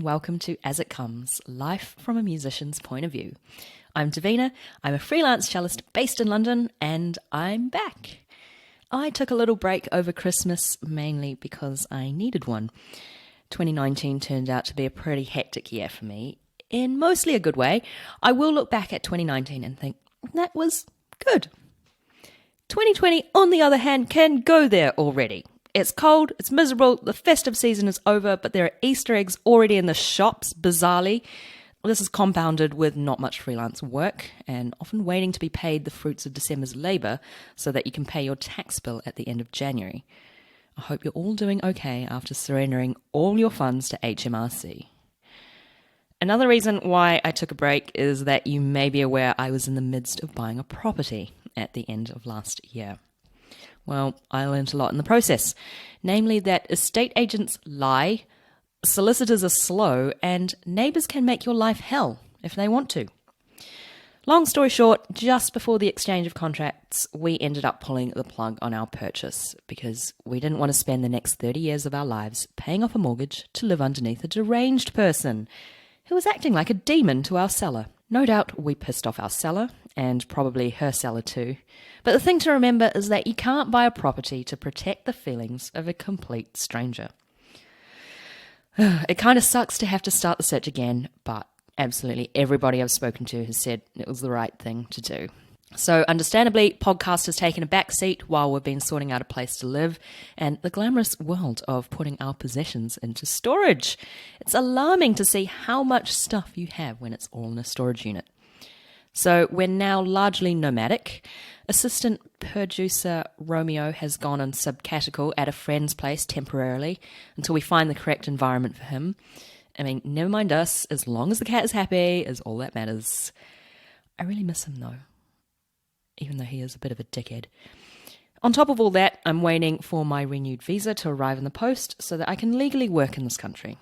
welcome to As It Comes, Life from a Musician's Point of View. I'm Davina, I'm a freelance cellist based in London, and I'm back. I took a little break over Christmas, mainly because I needed one. 2019 turned out to be a pretty hectic year for me, in mostly a good way. I will look back at 2019 and think, that was good. 2020, on the other hand, can go there already. It's cold, it's miserable, the festive season is over, but there are Easter eggs already in the shops, bizarrely. This is compounded with not much freelance work and often waiting to be paid the fruits of December's labour so that you can pay your tax bill at the end of January. I hope you're all doing okay after surrendering all your funds to HMRC. Another reason why I took a break is that you may be aware I was in the midst of buying a property at the end of last year. Well, I learned a lot in the process, namely that estate agents lie, solicitors are slow, and neighbours can make your life hell if they want to. Long story short, just before the exchange of contracts, we ended up pulling the plug on our purchase because we didn't want to spend the next 30 years of our lives paying off a mortgage to live underneath a deranged person who was acting like a demon to our seller. No doubt we pissed off our seller, and probably her seller too. But the thing to remember is that you can't buy a property to protect the feelings of a complete stranger. It kind of sucks to have to start the search again, but absolutely everybody I've spoken to has said it was the right thing to do. So understandably, podcast has taken a back seat while we've been sorting out a place to live and the glamorous world of putting our possessions into storage. It's alarming to see how much stuff you have when it's all in a storage unit. So we're now largely nomadic. Assistant producer Romeo has gone on sabbatical at a friend's place temporarily until we find the correct environment for him. I mean, never mind us, as long as the cat is happy is all that matters. I really miss him though, even though he is a bit of a dickhead. On top of all that, I'm waiting for my renewed visa to arrive in the post so that I can legally work in this country.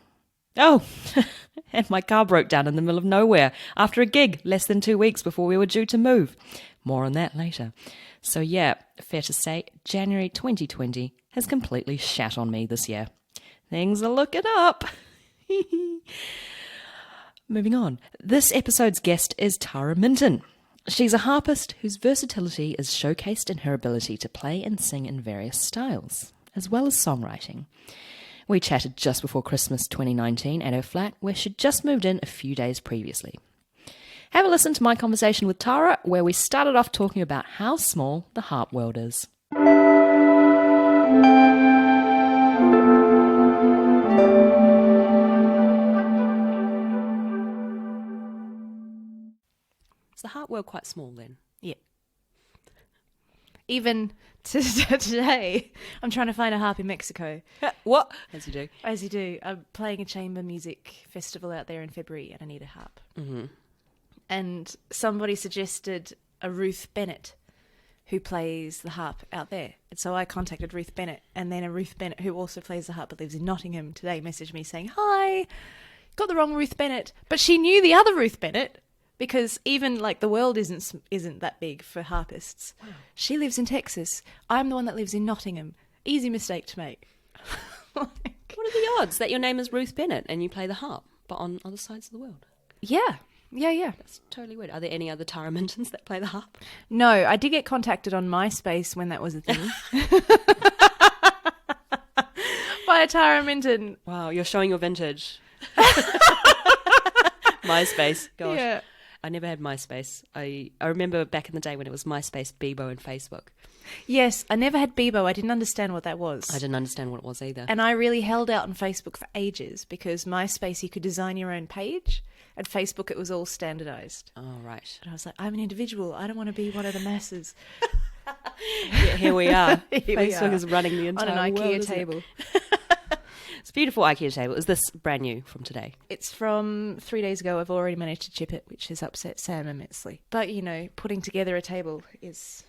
Oh, and my car broke down in the middle of nowhere after a gig less than 2 weeks before we were due to move. More on that later. So yeah, fair to say, January 2020 has completely shat on me this year. Things are looking up. Moving on. This episode's guest is Tara Minton. She's a harpist whose versatility is showcased in her ability to play and sing in various styles, as well as songwriting. We chatted just before Christmas 2019 at her flat, where she'd just moved in a few days previously. Have a listen to my conversation with Tara, where we started off talking about how small the harp world is. Is the harp world quite small then? Yeah. Even today, I'm trying to find a harp in Mexico. What? As you do. As you do. I'm playing a chamber music festival out there in February and I need a harp. Mm-hmm. And somebody suggested a Ruth Bennett who plays the harp out there. And so I contacted Ruth Bennett, and then a Ruth Bennett who also plays the harp but lives in Nottingham today messaged me saying, "Hi, got the wrong Ruth Bennett." But she knew the other Ruth Bennett. Because even like the world isn't that big for harpists. Wow. She lives in Texas. I'm the one that lives in Nottingham. Easy mistake to make. What are the odds that your name is Ruth Bennett and you play the harp, but on other sides of the world? Yeah. That's totally weird. Are there any other Tara Mintons that play the harp? No, I did get contacted on MySpace when that was a thing. By a Tara Minton. Wow, you're showing your vintage. MySpace, gosh. Yeah. I never had MySpace. I remember back in the day when it was MySpace, Bebo, and Facebook. Yes, I never had Bebo. I didn't understand what that was. I didn't understand what it was either. And I really held out on Facebook for ages because MySpace, you could design your own page. At Facebook, it was all standardised. Oh, right. And I was like, I'm an individual. I don't want to be one of the masses. Yeah, here we are. Facebook is running the entire world. On an IKEA table. It's a beautiful IKEA table. Is this brand new from today? It's from 3 days ago. I've already managed to chip it, which has upset Sam immensely. But, putting together a table is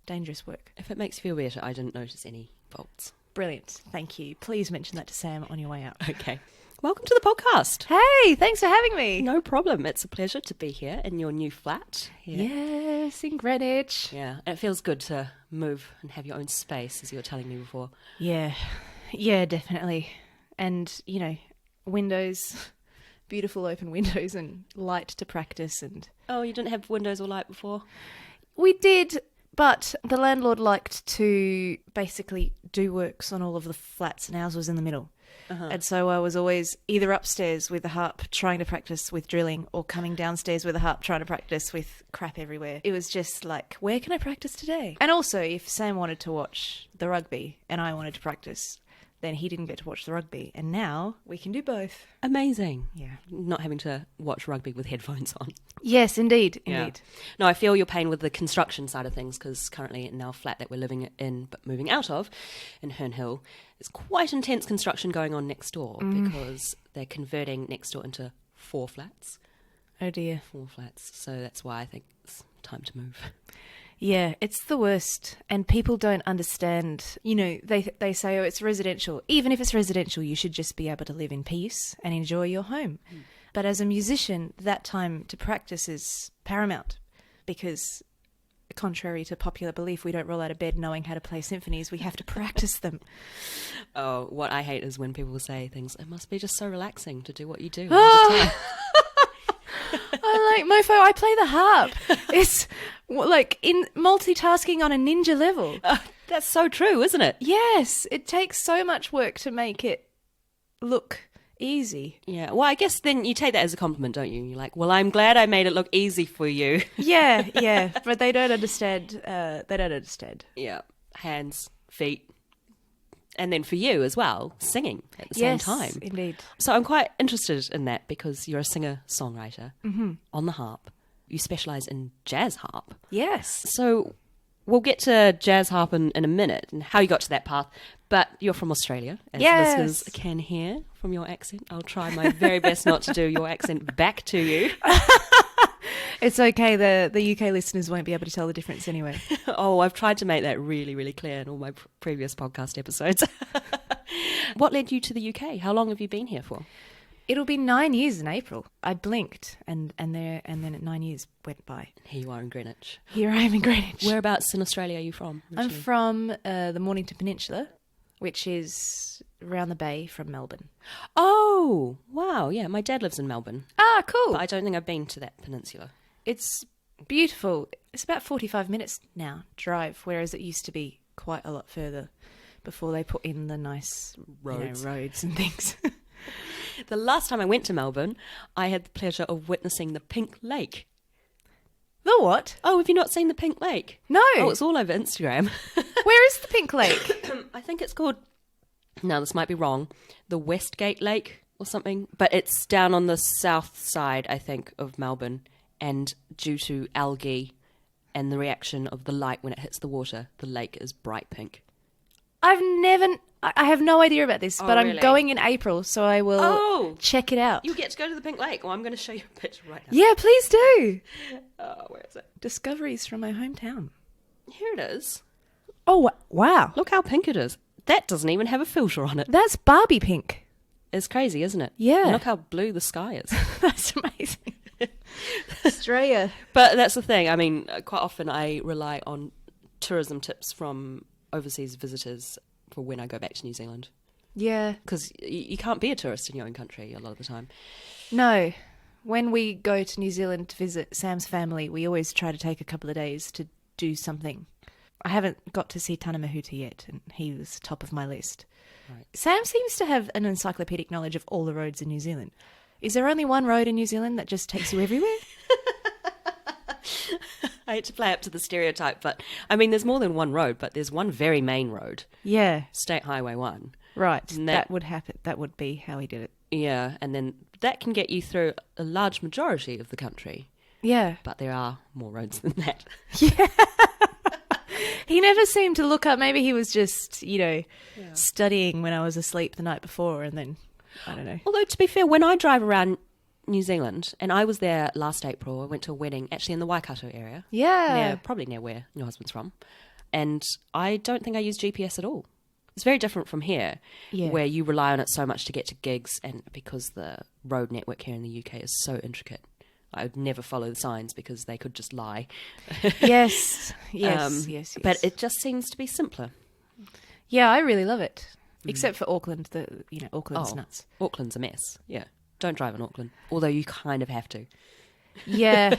dangerous work. If it makes you feel better, I didn't notice any faults. Brilliant. Thank you. Please mention that to Sam on your way out. Okay. Welcome to the podcast. Hey, thanks for having me. No problem. It's a pleasure to be here in your new flat. Yes, in Greenwich. Yeah, and it feels good to move and have your own space, as you were telling me before. Yeah, definitely. And, windows, beautiful open windows and light to practice. And Oh, you didn't have windows or light before? we did, but the landlord liked to basically do works on all of the flats and ours was in the middle. And so I was always either upstairs with the harp trying to practice with drilling or coming downstairs with the harp trying to practice with crap everywhere. It was just like, where can I practice today? And also, if Sam wanted to watch the rugby and I wanted to practice, then he didn't get to watch the rugby. And now we can do both. Amazing. Yeah. Not having to watch rugby with headphones on. Yes, indeed. Yeah. Indeed. No, I feel your pain with the construction side of things because currently in our flat that we're living in but moving out of in Herne Hill, there's quite intense construction going on next door because they're converting next door into 4 flats. Oh dear. 4 flats. So that's why I think it's time to move. Yeah, it's the worst. And people don't understand, you know, they say, oh, it's residential. Even if it's residential, you should just be able to live in peace and enjoy your home. But as a musician, that time to practice is paramount because, contrary to popular belief, we don't roll out of bed knowing how to play symphonies. We have to practice them. Oh, what I hate is when people say things, it must be just so relaxing to do what you do all the time. I'm like, mofo, I play the harp. It's like in multitasking on a ninja level. That's so true, isn't it? Yes, it takes so much work to make it look easy. Yeah, well, I guess then you take that as a compliment, don't you? You're like, well, I'm glad I made it look easy for you. Yeah, but they don't understand. Yeah, hands, feet. And then for you as well, singing at the same time. Yes, indeed. So I'm quite interested in that because you're a singer-songwriter on the harp. You specialise in jazz harp. Yes. So we'll get to jazz harp in a minute and how you got to that path. But you're from Australia, as Yes. listeners can hear from your accent. I'll try my very best not to do your accent back to you. It's okay. The UK listeners won't be able to tell the difference anyway. Oh, I've tried to make that really, really clear in all my previous podcast episodes. What led you to the UK? How long have you been here for? It'll be 9 years in April. I blinked, and then 9 years went by. Here you are in Greenwich. Here I am in Greenwich. Whereabouts in Australia are you from? I'm originally? from the Mornington Peninsula, which is around the bay from Melbourne. Oh, wow. Yeah, my dad lives in Melbourne. Ah, cool. But I don't think I've been to that peninsula. It's beautiful. It's about 45 minutes now drive, whereas it used to be quite a lot further before they put in the nice Roads. roads and things. The last time I went to Melbourne, I had the pleasure of witnessing the Pink Lake. The what? Oh, have you not seen the Pink Lake? No. Oh, it's all over Instagram. Where is the Pink Lake? I think it's called, now this might be wrong, the Westgate Lake or something, but it's down on the south side, I think, of Melbourne. And due to algae and the reaction of the light when it hits the water, the lake is bright pink. I have no idea about this, but really? I'm going in April, so I will check it out. You get to go to the Pink Lake. Well, I'm going to show you a picture right now. Yeah, please do. Where is it? Discoveries from my hometown. Here it is. Oh, wow. Look how pink it is. That doesn't even have a filter on it. That's Barbie pink. It's crazy, isn't it? Yeah. And look how blue the sky is. That's amazing. Australia. But that's the thing. I mean, quite often I rely on tourism tips from overseas visitors for when I go back to New Zealand. Yeah. Because you can't be a tourist in your own country a lot of the time. No. When we go to New Zealand to visit Sam's family, we always try to take a couple of days to do something. I haven't got to see Tana Mahuta yet, and he was top of my list. Right. Sam seems to have an encyclopedic knowledge of all the roads in New Zealand. Is there only one road in New Zealand that just takes you everywhere? I hate to play up to the stereotype, but I mean, there's more than one road, but there's one very main road. Yeah. State Highway 1. Right. And That would happen. That would be how he did it. Yeah, and then that can get you through a large majority of the country. Yeah. But there are more roads than that. Yeah. He never seemed to look up. Maybe he was just, studying when I was asleep the night before, and then, I don't know. Although, to be fair, when I drive around New Zealand, and I was there last April, I went to a wedding, actually in the Waikato area. Yeah. Probably near where your husband's from. And I don't think I use GPS at all. It's very different from here, where you rely on it so much to get to gigs, and because the road network here in the UK is so intricate. I would never follow the signs because they could just lie. Yes. But it just seems to be simpler. Yeah, I really love it. Except for Auckland, Auckland's Oh, nuts. Auckland's a mess. Yeah. Don't drive in Auckland. Although you kind of have to. Yeah.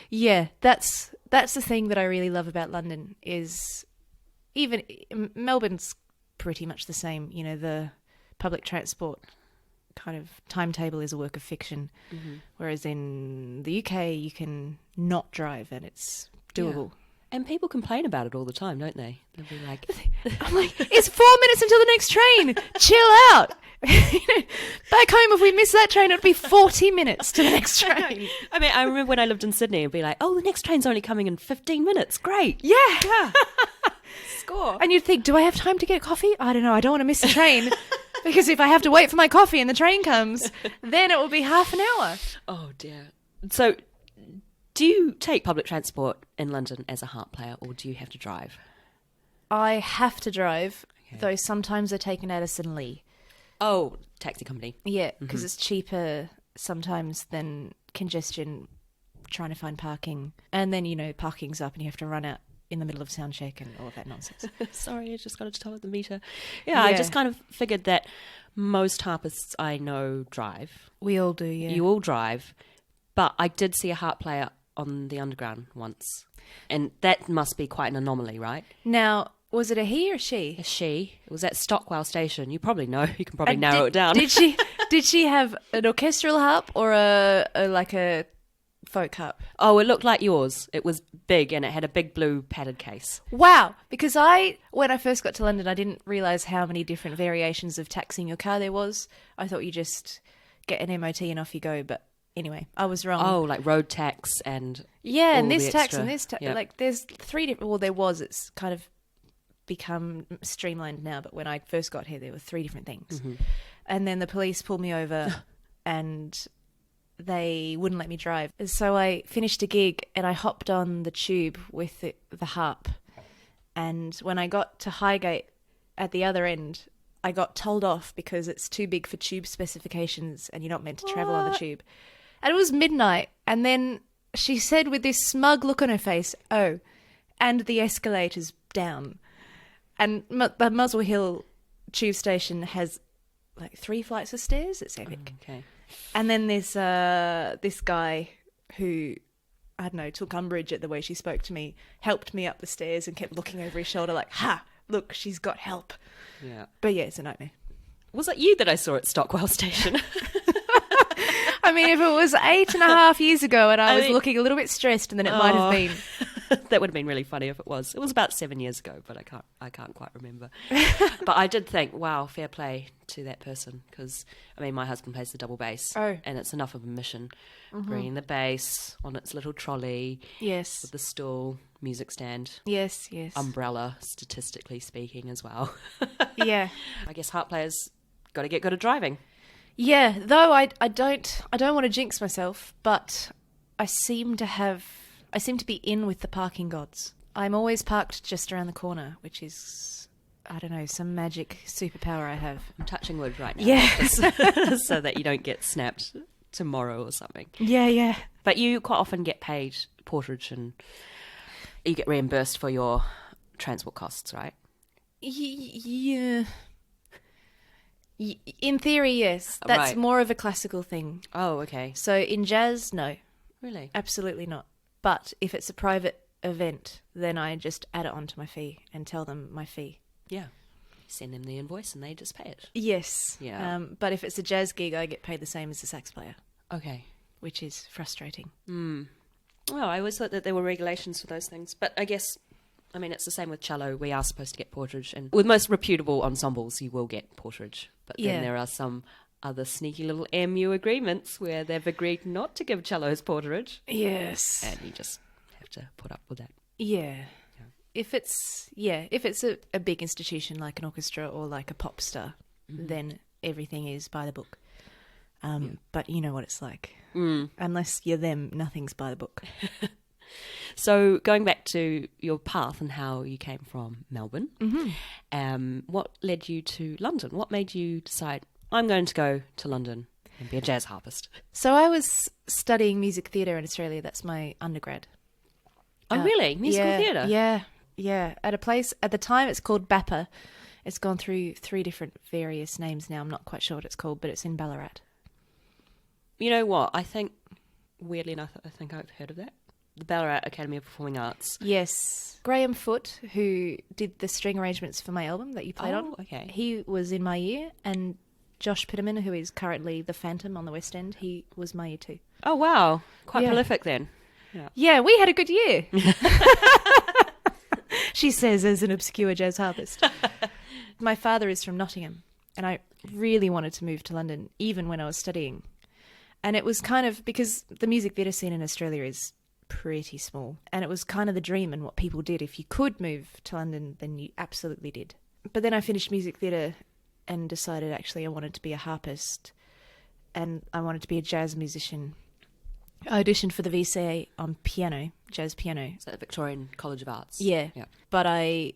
Yeah, that's the thing that I really love about London is even Melbourne's pretty much the same. You know, the public transport kind of timetable is a work of fiction, whereas in the UK you can not drive and it's doable. Yeah. And people complain about it all the time, don't they? They'll be like, I'm like, it's 4 minutes until the next train. Chill out. Back home, if we miss that train, it'd be 40 minutes to the next train. I mean, I remember when I lived in Sydney, it'd be like, oh, the next train's only coming in 15 minutes. Great. Yeah. Score. And you'd think, do I have time to get coffee? I don't know. I don't want to miss the train. Because if I have to wait for my coffee and the train comes, then it will be half an hour. Oh, dear. So, do you take public transport in London as a harp player, or do you have to drive? I have to drive, Okay. though sometimes I take an Addison Lee. Oh, taxi company. Yeah, because it's cheaper sometimes than congestion trying to find parking. And then, parking's up and you have to run out in the middle of sound check and all of that nonsense. Sorry, I just got to tell it the meter. Yeah, I just kind of figured that most harpists I know drive. We all do, yeah. You all drive. But I did see a harp player on the Underground once. And that must be quite an anomaly, right? Now, was it a he or she? A she. It was at Stockwell Station. You probably know. You can probably narrow it down. Did she have an orchestral harp or a folk harp? Oh, it looked like yours. It was big and it had a big blue padded case. Wow, because when I first got to London, I didn't realise how many different variations of taxing your car there was. I thought you just get an MOT and off you go, but anyway, I was wrong. Oh, like road tax and yeah, and all this the tax extra. and this tax. Yep. Like, there's 3 different. Well, there was. It's kind of become streamlined now, but when I first got here, there were 3 different things. And then the police pulled me over, and they wouldn't let me drive. So I finished a gig, and I hopped on the tube with the harp. And when I got to Highgate at the other end, I got told off because it's too big for tube specifications, and you're not meant to travel on the tube. And it was midnight, and then she said with this smug look on her face, "Oh, and the escalator's down." And the Muswell Hill tube station has like 3 flights of stairs. It's epic. Okay. And then there's this guy who, I don't know, took umbrage at the way she spoke to me, helped me up the stairs and kept looking over his shoulder like, "Ha, look, she's got help." Yeah. But yeah, it's a nightmare. Was it you that I saw at Stockwell Station? I mean, if it was 8.5 years ago and I was looking a little bit stressed, and then it might have been. That would have been really funny if it was. It was about 7 years ago, but I can't quite remember. But I did think, wow, fair play to that person, because I mean, my husband plays the double bass, and it's enough of a mission, bringing the bass on its little trolley, Yes. with the stool, music stand, Yes. umbrella, statistically speaking, as well. Yeah. I guess harp players got to get good at driving. Yeah, though I don't want to jinx myself, but I seem to be in with the parking gods. I'm always parked just around the corner, which is, I don't know, some magic superpower I have. I'm touching wood right now. Yeah. just so that you don't get snapped tomorrow or something. Yeah. But you quite often get paid porterage and you get reimbursed for your transport costs, right? Yeah. In theory, yes. That's Right. more of a classical thing. Oh, okay. So in jazz, no, Really? absolutely not. But if it's a private event, then I just add it onto my fee and tell them my fee. Yeah. Send them the invoice and they just pay it. Yes. Yeah. But if it's a jazz gig, I get paid the same as the sax player, Okay. which is frustrating. Well, I always thought that there were regulations for those things. But I guess, I mean, it's the same with cello. We are supposed to get porterage. And with most reputable ensembles, you will get porterage. But Yeah. then there are some other sneaky little MU agreements where they've agreed not to give cellos porterage. Yes. And you just have to put up with that. Yeah. If it's a big institution like an orchestra or like a pop star, then everything is by the book. But you know what it's like. Unless you're them, nothing's by the book. So going back to your path and how you came from Melbourne, what led you to London? What made you decide, I'm going to go to London and be a jazz harpist? So I was studying music theatre in Australia. That's my undergrad. Oh, really? Musical theatre? Yeah. At a place, at the time it's called BAPA. It's gone through 3 different various names now. I'm not quite sure what it's called, but it's in Ballarat. You know what? I think, weirdly enough, I think I've heard of that. The Ballarat Academy of Performing Arts. Yes. Graham Foote, who did the string arrangements for my album that you played on. Okay. He was in my year, and Josh Pitterman, who is currently the Phantom on the West End, he was my year too. Oh, wow. Quite Yeah. prolific then. Yeah, we had a good year. She says as an obscure jazz harpist. My father is from Nottingham, and I really wanted to move to London, even when I was studying. And it was kind of, because the music theatre scene in Australia is pretty small, and it was kind of the dream and what people did. If you could move to London, then you absolutely did. But then I finished music theatre and decided actually I wanted to be a harpist, and I wanted to be a jazz musician. I auditioned for the VCA on piano, jazz piano. Is that the Victorian College of Arts? Yeah. But I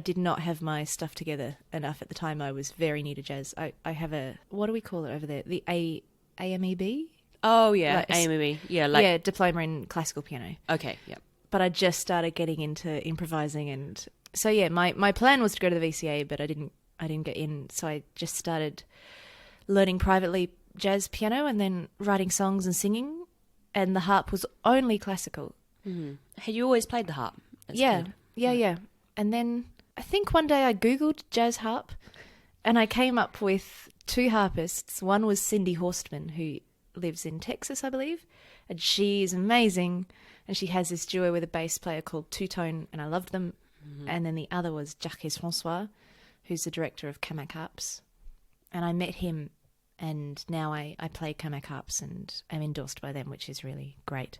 did not have my stuff together enough at the time. I was very new to jazz. I have a, what do we call it over there? The AMEB? Oh, yeah. Like, AMEB. Yeah, diploma in classical piano. Okay, yeah. But I just started getting into improvising, and so yeah, my plan was to go to the VCA, but I didn't get in. So I just started learning privately jazz piano and then writing songs and singing. And the harp was only classical. Mm-hmm. Had you always played the harp? Yeah. And then I think one day I Googled jazz harp, and I came up with 2 harpists. One was Cindy Horstman, who lives in Texas, I believe. And she is amazing. And she has this duo with a bass player called Two Tone, and I loved them. Mm-hmm. And then the other was Jacques Francois, who's the director of Kamak Harps. And I met him, and now I play Kamak Harps and am endorsed by them, which is really great.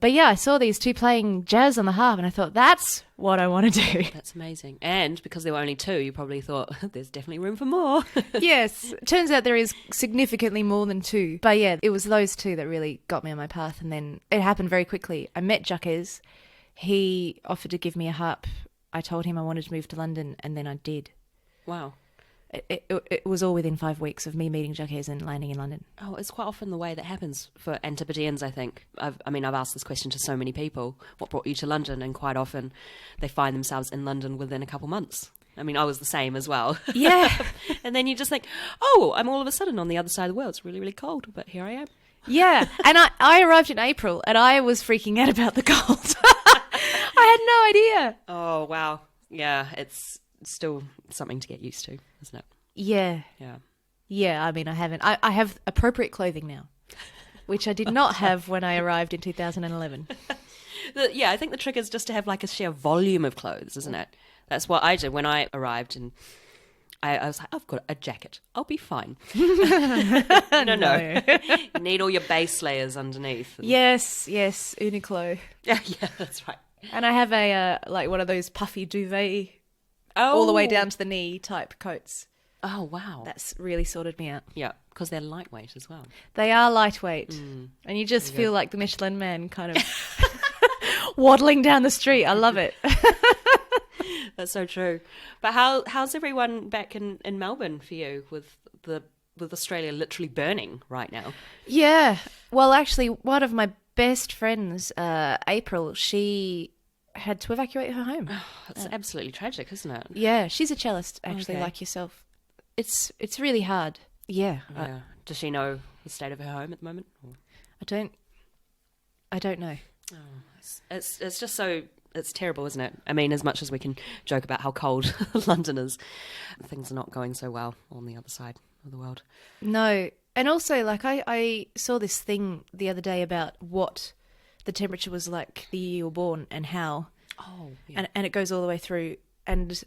But yeah, I saw these 2 playing jazz on the harp, and I thought, that's what I want to do. That's amazing. And because there were only 2, you probably thought, there's definitely room for more. Yes. It turns out there is significantly more than 2. But yeah, it was those 2 that really got me on my path. And then it happened very quickly. I met Jacques. He offered to give me a harp. I told him I wanted to move to London, and then I did. Wow. It was all within 5 weeks of me meeting Jacques and landing in London. Oh, it's quite often the way that happens for Antipodeans, I think. I've asked this question to so many people. What brought you to London? And quite often they find themselves in London within a couple months. I mean, I was the same as well. Yeah. And then you just think, oh, I'm all of a sudden on the other side of the world. It's really, really cold, but here I am. Yeah. And I arrived in April, and I was freaking out about the cold. I had no idea. Oh, wow. Yeah, it's still something to get used to, isn't it? Yeah. Yeah. Yeah, I mean, I haven't. I have appropriate clothing now, which I did not have when I arrived in 2011. Yeah, I think the trick is just to have like a sheer volume of clothes, isn't it? That's what I did when I arrived, and I was like, I've got a jacket. I'll be fine. No. You need all your base layers underneath. Yes, Uniqlo. Yeah, that's right. And I have a like one of those puffy duvet, all the way down to the knee type coats. Oh, wow. That's really sorted me out. Yeah, because they're lightweight as well. They are lightweight. And you just feel like the Michelin Man kind of waddling down the street. I love it. That's so true. But how's everyone back in Melbourne for you with Australia literally burning right now? Yeah. Well, actually, one of my best friends, April, she had to evacuate her home. Oh, it's absolutely tragic, isn't it? Yeah, she's a cellist, actually, like yourself. It's really hard. Yeah. Does she know the state of her home at the moment? Or? I don't know. Oh, it's just so, it's terrible, isn't it? I mean, as much as we can joke about how cold London is, things are not going so well on the other side of the world. No. And also, like, I saw this thing the other day about what the temperature was like the year you were born and how. Oh, yeah. And it goes all the way through. And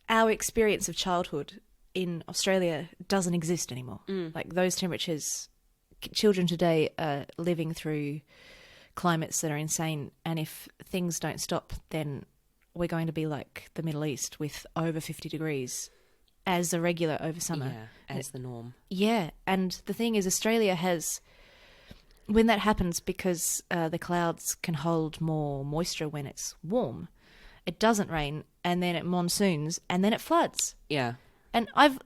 our experience of childhood in Australia doesn't exist anymore. Like, those temperatures, children today are living through climates that are insane. And if things don't stop, then we're going to be like the Middle East with over 50 degrees as a regular over summer. Yeah, as the norm. Yeah, and the thing is, Australia has, when that happens, because the clouds can hold more moisture when it's warm, it doesn't rain, and then it monsoons, and then it floods. Yeah. And I've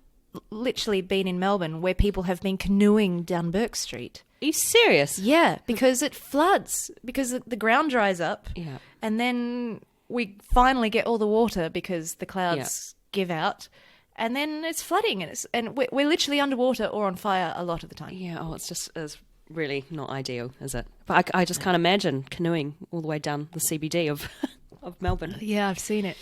literally been in Melbourne where people have been canoeing down Burke Street. Are you serious? Yeah, because it floods, because the ground dries up, yeah, and then we finally get all the water because the clouds give out. And then it's flooding, and we're literally underwater or on fire a lot of the time. Yeah, it's really not ideal, is it? But I just can't imagine canoeing all the way down the CBD of of Melbourne. Yeah, I've seen it.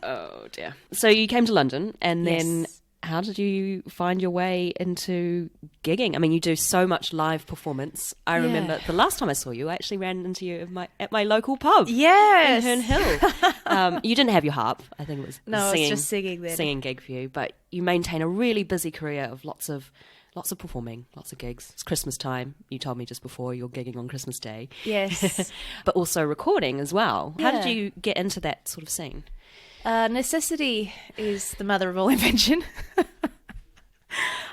Oh dear. So you came to London, and then Yes. how did you find your way into gigging? I mean, you do so much live performance. I remember the last time I saw you, I actually ran into you at my local pub. Yes. In Herne Hill. You didn't have your harp. I think it was No, I was just singing then. Singing gig for you, but you maintain a really busy career of lots of performing, lots of gigs. It's Christmas time. You told me just before you're gigging on Christmas Day. Yes. But also recording as well. How did Yeah. you get into that sort of scene? Necessity is the mother of all invention.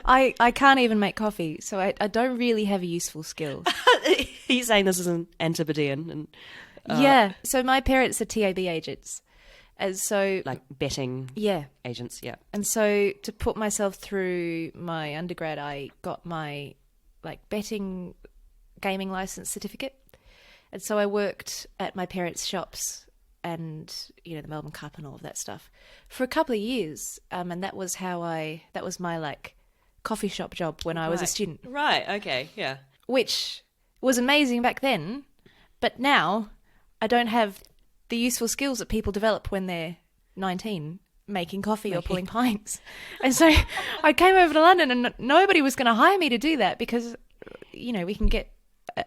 I can't even make coffee, so I don't really have a useful skill. Are you saying this is an Antipodean? And Yeah. So my parents are TAB agents. And so, like betting yeah. agents, yeah. And so to put myself through my undergrad, I got my betting gaming license certificate. And so I worked at my parents' shops and, the Melbourne Cup and all of that stuff for a couple of years. And that was my coffee shop job when I was a student, Right, okay, yeah. which was amazing back then. But now I don't have the useful skills that people develop when they're 19, making coffee or pulling pints. And so I came over to London, and nobody was going to hire me to do that because, we can get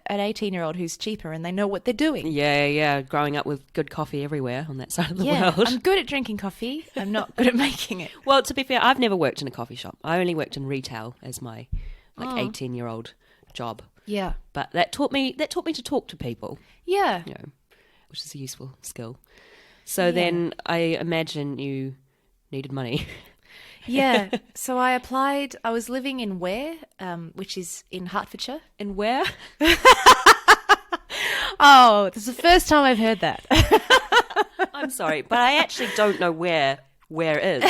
an 18-year-old who's cheaper and they know what they're doing. Yeah. Growing up with good coffee everywhere on that side of the world. I'm good at drinking coffee. I'm not good at making it. Well, to be fair, I've never worked in a coffee shop. I only worked in retail as my 18-year-old job. Yeah. But that taught me to talk to people, Yeah. which is a useful skill. So then I imagine you needed money. Yeah. So I applied. I was living in Ware, which is in Hertfordshire. And where? Oh, this is the first time I've heard that. I'm sorry, but I actually don't know where is.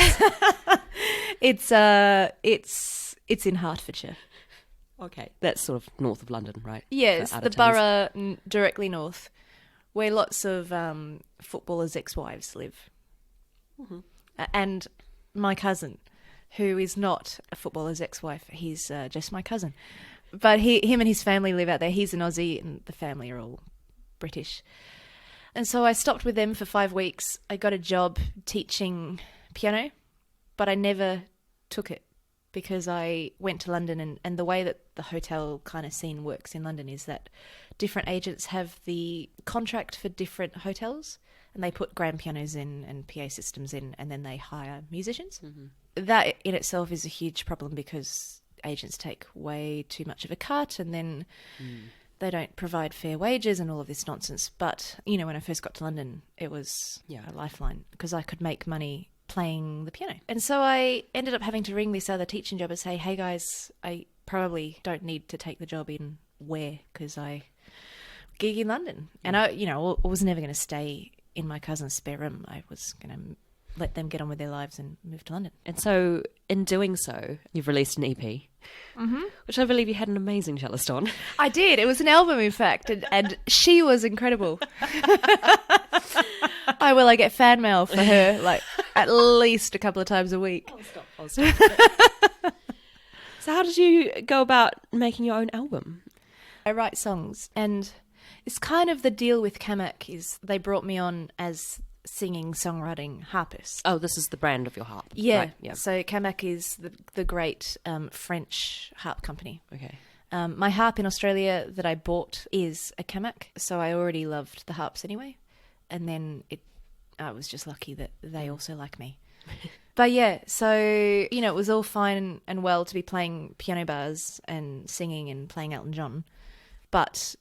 It's in Hertfordshire. Okay, that's sort of north of London, right? Yeah, it's For the out-of-towners. borough directly north, where lots of footballers' ex-wives live. Mm-hmm. And my cousin, who is not a footballer's ex-wife, he's just my cousin. But him and his family live out there. He's an Aussie, and the family are all British. And so I stopped with them for 5 weeks. I got a job teaching piano, but I never took it because I went to London, and the way that the hotel kind of scene works in London is that different agents have the contract for different hotels, and they put grand pianos in and PA systems in, and then they hire musicians. Mm-hmm. That in itself is a huge problem because agents take way too much of a cut, and then they don't provide fair wages and all of this nonsense. But, when I first got to London, it was a lifeline because I could make money playing the piano. And so I ended up having to ring this other teaching job and say, hey guys, I probably don't need to take the job in Ware because I gig in London. And I was never going to stay in my cousin's spare room. I was going to let them get on with their lives and move to London. And so, in doing so, you've released an EP, which I believe you had an amazing cellist on. I did. It was an album, in fact, and she was incredible. I get fan mail for her at least a couple of times a week. I'll stop. So how did you go about making your own album? I write songs, and it's kind of the deal with Kamak is they brought me on as singing, songwriting harpist. Oh, this is the brand of your harp. Yeah. Right, yeah. So Kamak is the great French harp company. Okay. My harp in Australia that I bought is a Kamak, so I already loved the harps anyway. And then I was just lucky that they also like me. But yeah, so, it was all fine and well to be playing piano bars and singing and playing Elton John. But,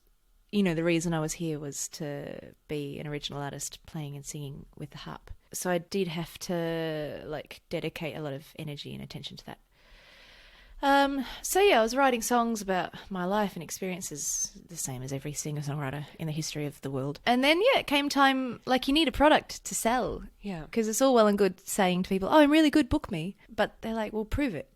the reason I was here was to be an original artist playing and singing with the harp. So I did have to, dedicate a lot of energy and attention to that. So yeah, I was writing songs about my life and experiences, the same as every singer-songwriter in the history of the world. And then, it came time, you need a product to sell. Yeah. Because it's all well and good saying to people, oh, I'm really good, book me. But they're like, well, prove it.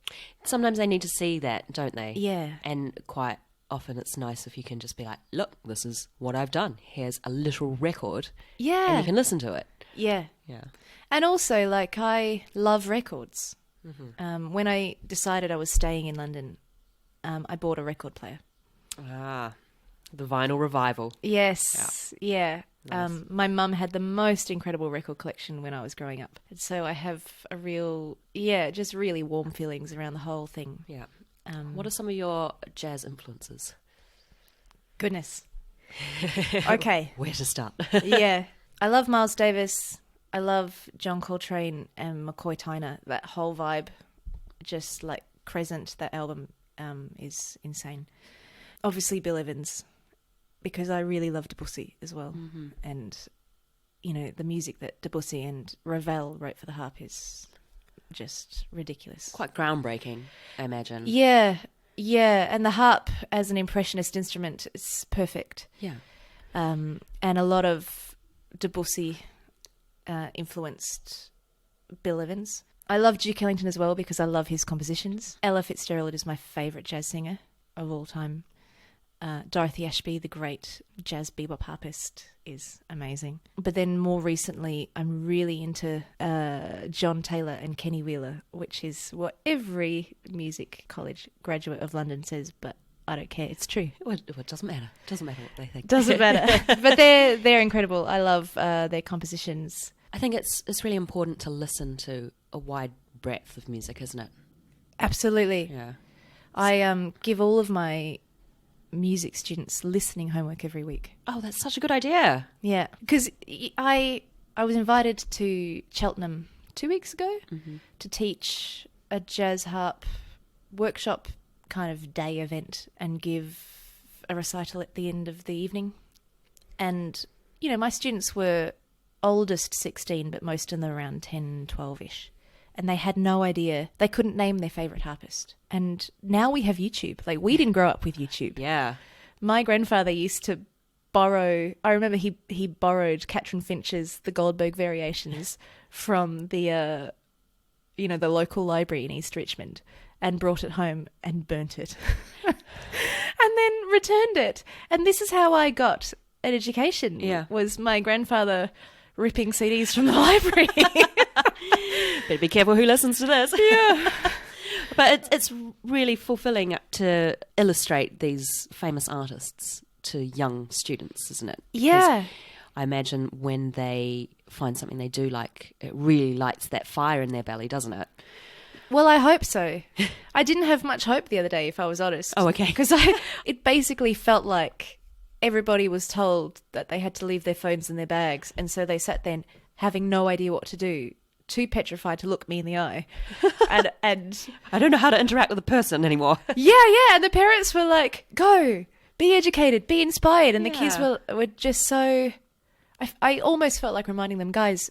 Sometimes they need to see that, don't they? Yeah. And quite often it's nice if you can just be like, look, this is what I've done. Here's a little record. Yeah. And you can listen to it. Yeah. Yeah. And also, like, I love records. When I decided I was staying in London, I bought a record player. Ah, the vinyl revival. Yes, yeah. Nice. My mum had the most incredible record collection when I was growing up. And so I have a real, just really warm feelings around the whole thing. Yeah. What are some of your jazz influences? Goodness. Okay. Where to start? Yeah. I love Miles Davis. I love John Coltrane and McCoy Tyner. That whole vibe, just like Crescent, that album is insane. Obviously Bill Evans, because I really love Debussy as well. And, you know, the music that Debussy and Ravel wrote for the harp is just ridiculous. Quite groundbreaking, I imagine. Yeah, and the harp as an impressionist instrument is perfect. Yeah. And a lot of Debussy influenced Bill Evans. I love Duke Ellington as well because I love his compositions. Ella Fitzgerald is my favourite jazz singer of all time. Dorothy Ashby, the great jazz bebop harpist, is amazing. But then more recently, I'm really into John Taylor and Kenny Wheeler, which is what every music college graduate of London says, but I don't care. It's true. Well, it doesn't matter. Doesn't matter what they think. Doesn't matter. But they're incredible. I love their compositions. I think it's really important to listen to a wide breadth of music, isn't it? Absolutely. Yeah. I give all of my music students listening homework every week. Oh, that's such a good idea. Yeah, because I was invited to Cheltenham 2 weeks ago to teach a jazz harp workshop kind of day event and give a recital at the end of the evening. And, you know, my students were oldest 16, but most of them around 10, 12-ish. And they had no idea. They couldn't name their favourite harpist. And now we have YouTube. Like, we didn't grow up with YouTube. Yeah. My grandfather used to borrow... I remember he borrowed Catherine Finch's The Goldberg Variations from the, the local library in East Richmond and brought it home and burnt it. And then returned it. And this is how I got an education. Yeah. Was my grandfather ripping CDs from the library. Better be careful who listens to this. Yeah. But it's really fulfilling to illustrate these famous artists to young students, isn't it? Yeah. Because I imagine when they find something they do like, it really lights that fire in their belly, doesn't it? Well, I hope so. I didn't have much hope the other day, if I was honest. Oh, okay. Because it basically felt like everybody was told that they had to leave their phones in their bags, and so they sat there having no idea what to do, too petrified to look me in the eye. And I don't know how to interact with a person anymore. yeah, and the parents were like, go, be educated, be inspired, and the kids were just so... I almost felt like reminding them, guys,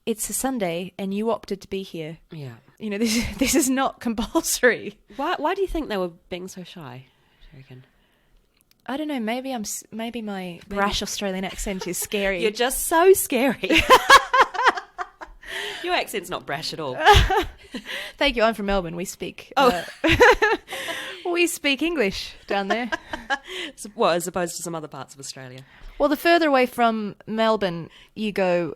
it's a Sunday and you opted to be here. Yeah. You know, this is not compulsory. Why do you think they were being so shy, do you reckon? I don't know, maybe my brash Australian accent is scary. You're just so scary. Your accent's not brash at all. Thank you. I'm from Melbourne. We speak. We speak English down there. Well, as opposed to some other parts of Australia. Well, the further away from Melbourne you go,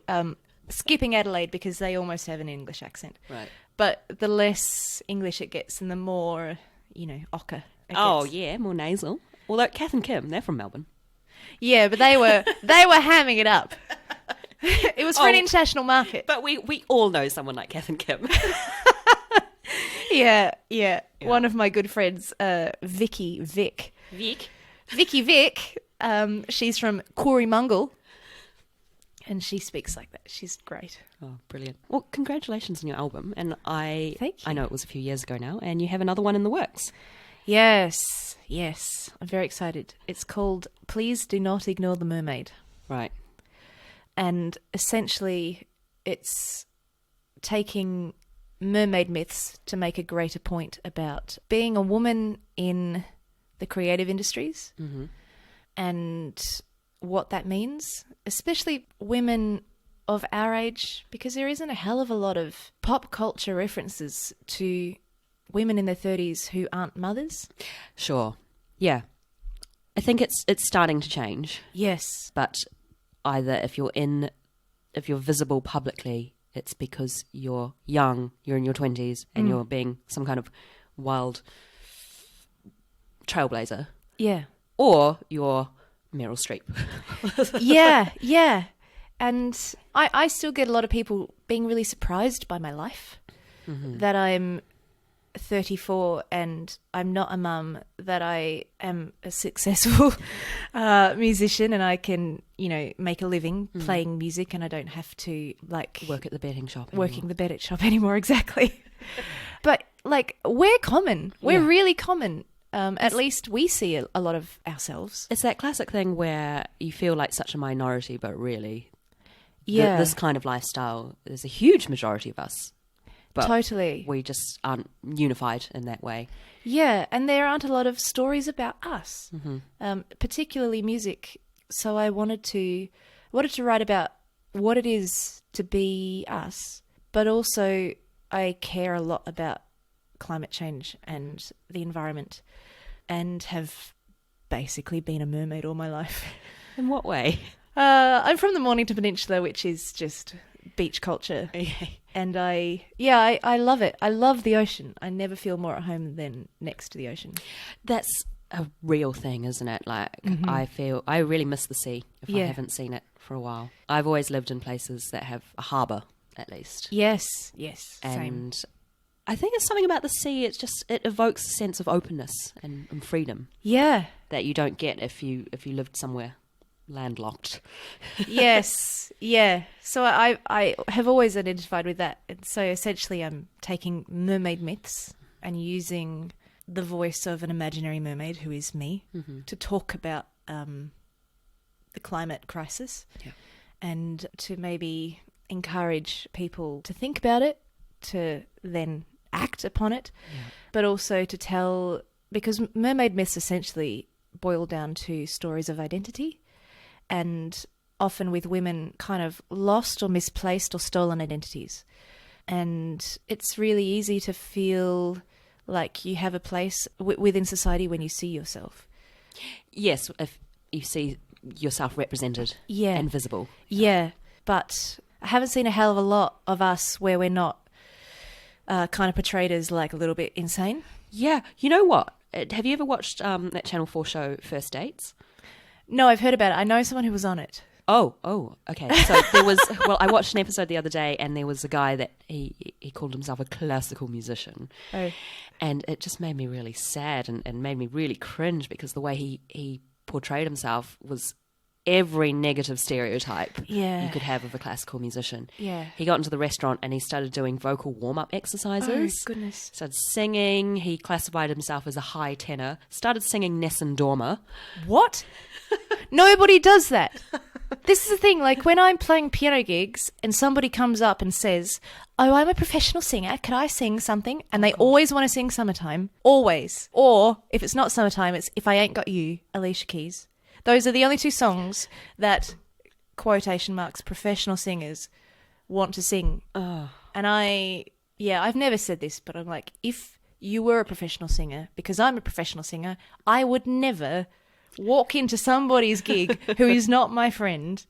skipping Adelaide because they almost have an English accent. Right. But the less English it gets, and the more ochre. Oh yeah, more nasal. Although Kath and Kim, they're from Melbourne. Yeah, but they were hamming it up. It was for an international market. But we all know someone like Kath and Kim. Yeah. One of my good friends, Vicky Vic. Vicky Vic, she's from Corrimungal. And she speaks like that. She's great. Oh, brilliant. Well, congratulations on your album. And Thank you. I know it was a few years ago now, and you have another one in the works. Yes. I'm very excited. It's called Please Do Not Ignore the Mermaid. Right. And essentially it's taking mermaid myths to make a greater point about being a woman in the creative industries and what that means, especially women of our age, because there isn't a hell of a lot of pop culture references to women in their 30s who aren't mothers. Sure. Yeah. I think it's starting to change. Yes. But either if you're in if you're visible publicly, it's because you're young, you're in your 20s, and you're being some kind of wild trailblazer. Yeah. Or you're Meryl Streep. Yeah. And I still get a lot of people being really surprised by my life, that I'm 34 and I'm not a mum, that I am a successful musician and I can, make a living playing music and I don't have to work at the betting shop anymore, exactly. But we're common. We're really common. At least we see a lot of ourselves. It's that classic thing where you feel like such a minority, but really, this kind of lifestyle, there's a huge majority of us. But totally. We just aren't unified in that way. Yeah, and there aren't a lot of stories about us, particularly music. So I wanted to write about what it is to be us, but also I care a lot about climate change and the environment, and have basically been a mermaid all my life. In what way? I'm from the Mornington Peninsula, which is just beach culture. And I love it. I love the ocean. I never feel more at home than next to the ocean. That's a real thing, isn't it? I really miss the sea if I haven't seen it for a while. I've always lived in places that have a harbour, at least. Yes, and same. I think it's something about the sea. It evokes a sense of openness and freedom. Yeah, that you don't get if you lived somewhere landlocked. Yes, yeah. So I have always identified with that. And so essentially I'm taking mermaid myths and using the voice of an imaginary mermaid, who is me, to talk about the climate crisis and to maybe encourage people to think about it, to then act upon it, but also to tell, because mermaid myths essentially boil down to stories of identity, and often with women kind of lost or misplaced or stolen identities. And it's really easy to feel like you have a place within society when you see yourself. Yes, if you see yourself represented and visible. Yeah, but I haven't seen a hell of a lot of us where we're not kind of portrayed as like a little bit insane. Yeah, you know what? Have you ever watched that Channel 4 show First Dates? No, I've heard about it. I know someone who was on it. Oh, okay. So there was, I watched an episode the other day and there was a guy that he called himself a classical musician. Oh. And it just made me really sad and made me really cringe, because the way he portrayed himself was every negative stereotype you could have of a classical musician. Yeah. He got into the restaurant and he started doing vocal warm-up exercises. Oh, goodness. Started singing. He classified himself as a high tenor. Started singing Nessun Dorma. What? Nobody does that. This is the thing, like when I'm playing piano gigs and somebody comes up and says, "Oh, I'm a professional singer, can I sing something?" And they always want to sing Summertime. Always. Or if it's not Summertime, it's If I Ain't Got You, Alicia Keys. Those are the only two songs that, quotation marks, professional singers want to sing. Oh. And I've never said this, but I'm like, if you were a professional singer, because I'm a professional singer, I would never walk into somebody's gig who is not my friend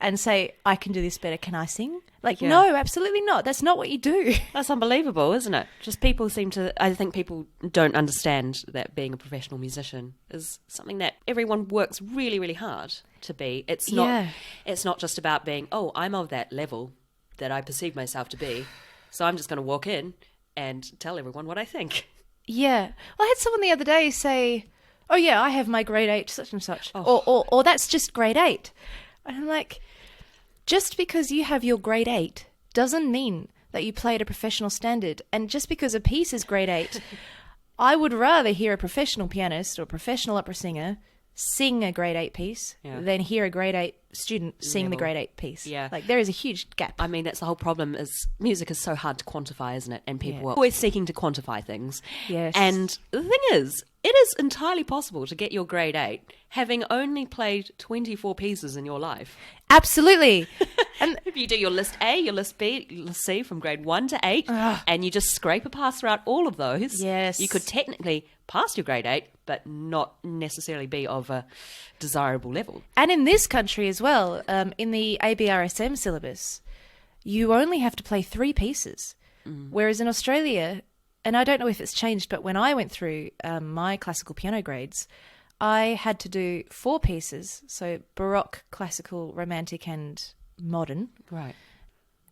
and say, "I can do this better, can I sing?" No, absolutely not. That's not what you do. That's unbelievable, isn't it? Just I think people don't understand that being a professional musician is something that everyone works really, really hard to be. It's not just about being, I'm of that level that I perceive myself to be, so I'm just going to walk in and tell everyone what I think. Yeah. Well, I had someone the other day say, "Oh yeah, I have my grade 8 such and such," or "That's just grade 8." And I'm like, just because you have your grade 8 doesn't mean that you play at a professional standard. And just because a piece is grade 8, I would rather hear a professional pianist or a professional opera singer sing a grade 8 piece than hear a grade 8 student sing the grade 8 piece. Yeah. There is a huge gap. I mean, that's the whole problem, is music is so hard to quantify, isn't it? And people are always seeking to quantify things. Yes. And the thing is, it is entirely possible to get your grade 8 having only played 24 pieces in your life. Absolutely. And if you do your list A, your list B, your list C from grade 1 to 8, and you just scrape a pass throughout all of those, you could technically pass your grade 8, but not necessarily be of a desirable level. And in this country as well, in the ABRSM syllabus, you only have to play 3 pieces. Whereas in Australia, and I don't know if it's changed, but when I went through my classical piano grades, I had to do 4 pieces, so Baroque, classical, romantic and modern. Right.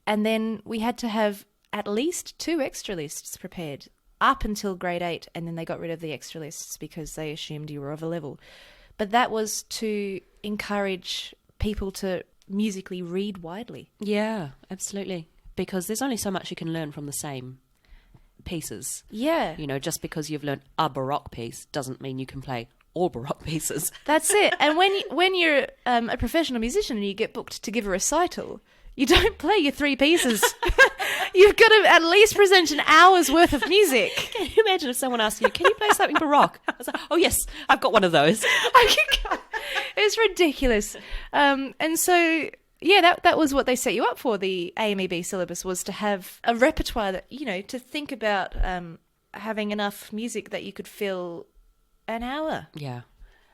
And then we had to have at least 2 extra lists prepared up until grade 8, and then they got rid of the extra lists because they assumed you were of a level. But that was to encourage people to musically read widely. Yeah, absolutely. Because there's only so much you can learn from the same pieces. Yeah. You know, just because you've learned a Baroque piece doesn't mean you can play all Baroque pieces. That's it. And when you're a professional musician and you get booked to give a recital, you don't play your 3 pieces. You've got to at least present an hour's worth of music. Can you imagine if someone asked you, can you play something Baroque? I was like, oh yes, I've got one of those. It's ridiculous. And so, yeah, that was what they set you up for. The AMEB syllabus was to have a repertoire that, you know, to think about having enough music that you could fill an hour. Yeah.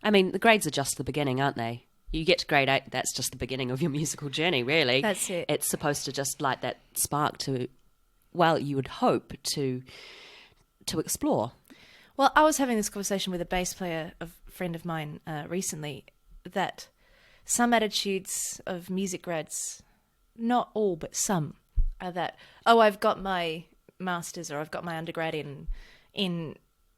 I mean, the grades are just the beginning, aren't they? You get to grade 8, that's just the beginning of your musical journey, really. That's it. It's supposed to just light that spark to, well, you would hope to explore. Well, I was having this conversation with a bass player, a friend of mine, recently, that some attitudes of music grads, not all, but some, are that, oh, I've got my master's or I've got my undergrad in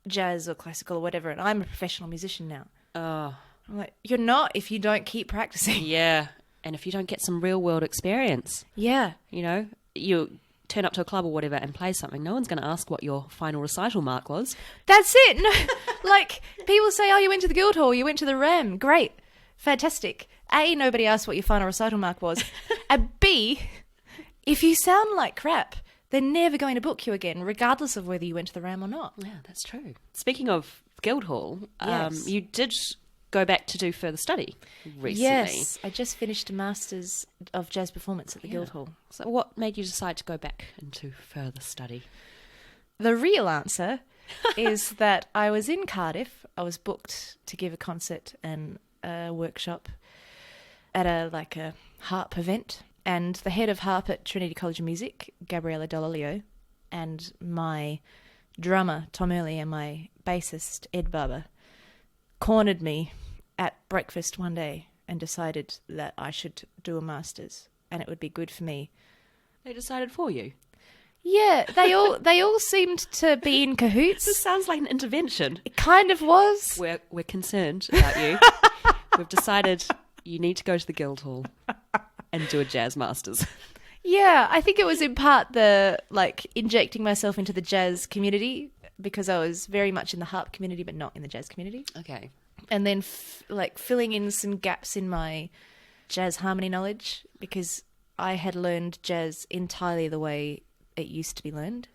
jazz or classical or whatever, and I'm a professional musician now. Oh. I'm like, you're not if you don't keep practicing. Yeah. And if you don't get some real world experience. Yeah. You know, you turn up to a club or whatever and play something, no one's going to ask what your final recital mark was. That's it. No, like, people say, oh, you went to the Guildhall, you went to the Ram. Great. Fantastic. A, nobody asked what your final recital mark was. And B, if you sound like crap, they're never going to book you again, regardless of whether you went to the Ram or not. Yeah, that's true. Speaking of Guildhall, Yes. you did go back to do further study recently. Yes, I just finished a Master's of Jazz Performance at the Guildhall. So what made you decide to go back into further study? The real answer is that I was in Cardiff. I was booked to give a concert and a workshop at a harp event. And the head of harp at Trinity College of Music, Gabriella Dall'Olio, and my drummer, Tom Earley, and my bassist, Ed Barber, cornered me at breakfast one day and decided that I should do a master's and it would be good for me. They decided for you? Yeah, they all seemed to be in cahoots. This sounds like an intervention. It kind of was. We're concerned about you. We've decided you need to go to the Guildhall and do a jazz masters. Yeah, I think it was in part the injecting myself into the jazz community because I was very much in the harp community but not in the jazz community. Okay. And then filling in some gaps in my jazz harmony knowledge because I had learned jazz entirely the way it used to be learned.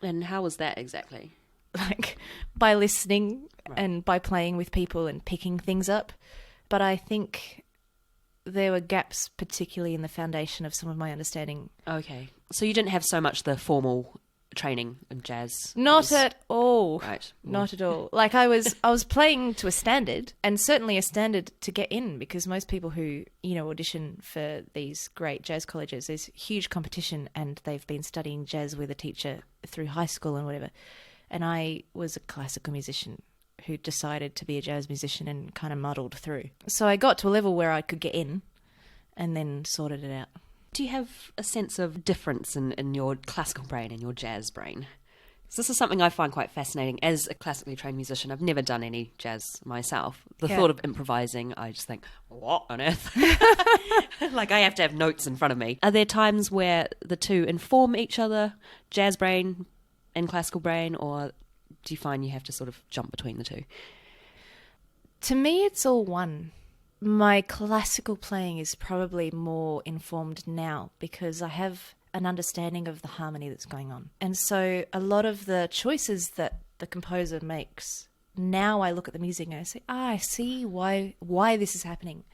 And how was that exactly? By listening and by playing with people and picking things up. But I think there were gaps particularly in the foundation of some of my understanding. Okay. So you didn't have so much the formal training in jazz? Not at all. Right. Not at all. I was playing to a standard, and certainly a standard to get in, because most people who, audition for these great jazz colleges, there's huge competition and they've been studying jazz with a teacher through high school and whatever. And I was a classical musician who decided to be a jazz musician and kind of muddled through. So I got to a level where I could get in and then sorted it out. Do you have a sense of difference in your classical brain and your jazz brain? So this is something I find quite fascinating. As a classically trained musician, I've never done any jazz myself. The thought of improvising, I just think, what on earth? I have to have notes in front of me. Are there times where the two inform each other, jazz brain and classical brain, or do you find you have to sort of jump between the two? To me, it's all one. My classical playing is probably more informed now because I have an understanding of the harmony that's going on. And so a lot of the choices that the composer makes, now I look at the music and I say, I see why this is happening.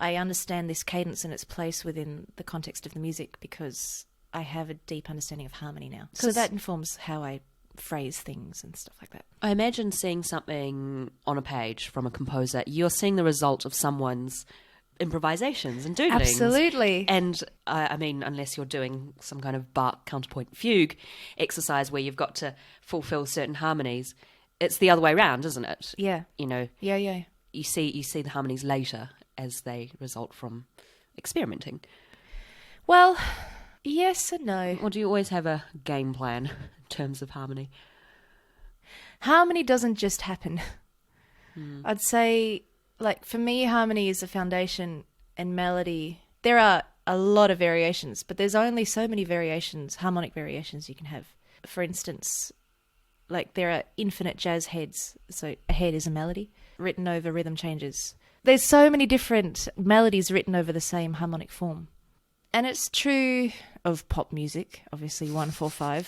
I understand this cadence and its place within the context of the music because I have a deep understanding of harmony now. So that informs how I phrase things and stuff like that. I imagine seeing something on a page from a composer, you're seeing the result of someone's improvisations and doodlings. Absolutely. And I mean, unless you're doing some kind of Bach counterpoint fugue exercise where you've got to fulfill certain harmonies, it's the other way around, isn't it? Yeah. You know, Yeah. you see the harmonies later as they result from experimenting. Well, yes and no. Or do you always have a game plan in terms of harmony? Harmony doesn't just happen. I'd say, like, for me, harmony is a foundation, and melody, there are a lot of variations, but there's only so many variations, harmonic variations you can have. For instance, like, there are infinite jazz heads, so a head is a melody written over rhythm changes. There's so many different melodies written over the same harmonic form. And it's true of pop music, obviously 1-4-5,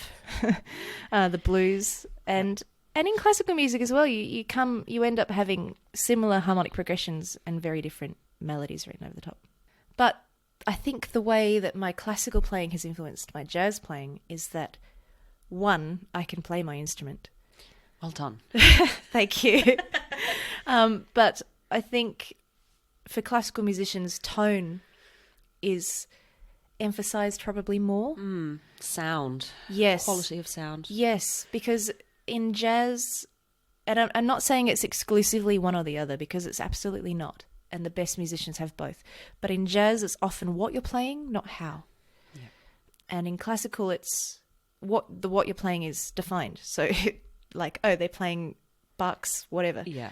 the blues, and in classical music as well. You end up having similar harmonic progressions and very different melodies written over the top. But I think the way that my classical playing has influenced my jazz playing is that, one, I can play my instrument. Well done. Thank you. But I think for classical musicians, tone is emphasized probably more. Sound. Yes. Quality of sound. Yes, because in jazz, and I'm not saying it's exclusively one or the other, because it's absolutely not, and the best musicians have both. But in jazz, it's often what you're playing, not how. Yeah. And in classical, it's what you're playing is defined. So, like, oh, they're playing Bach's whatever. Yeah.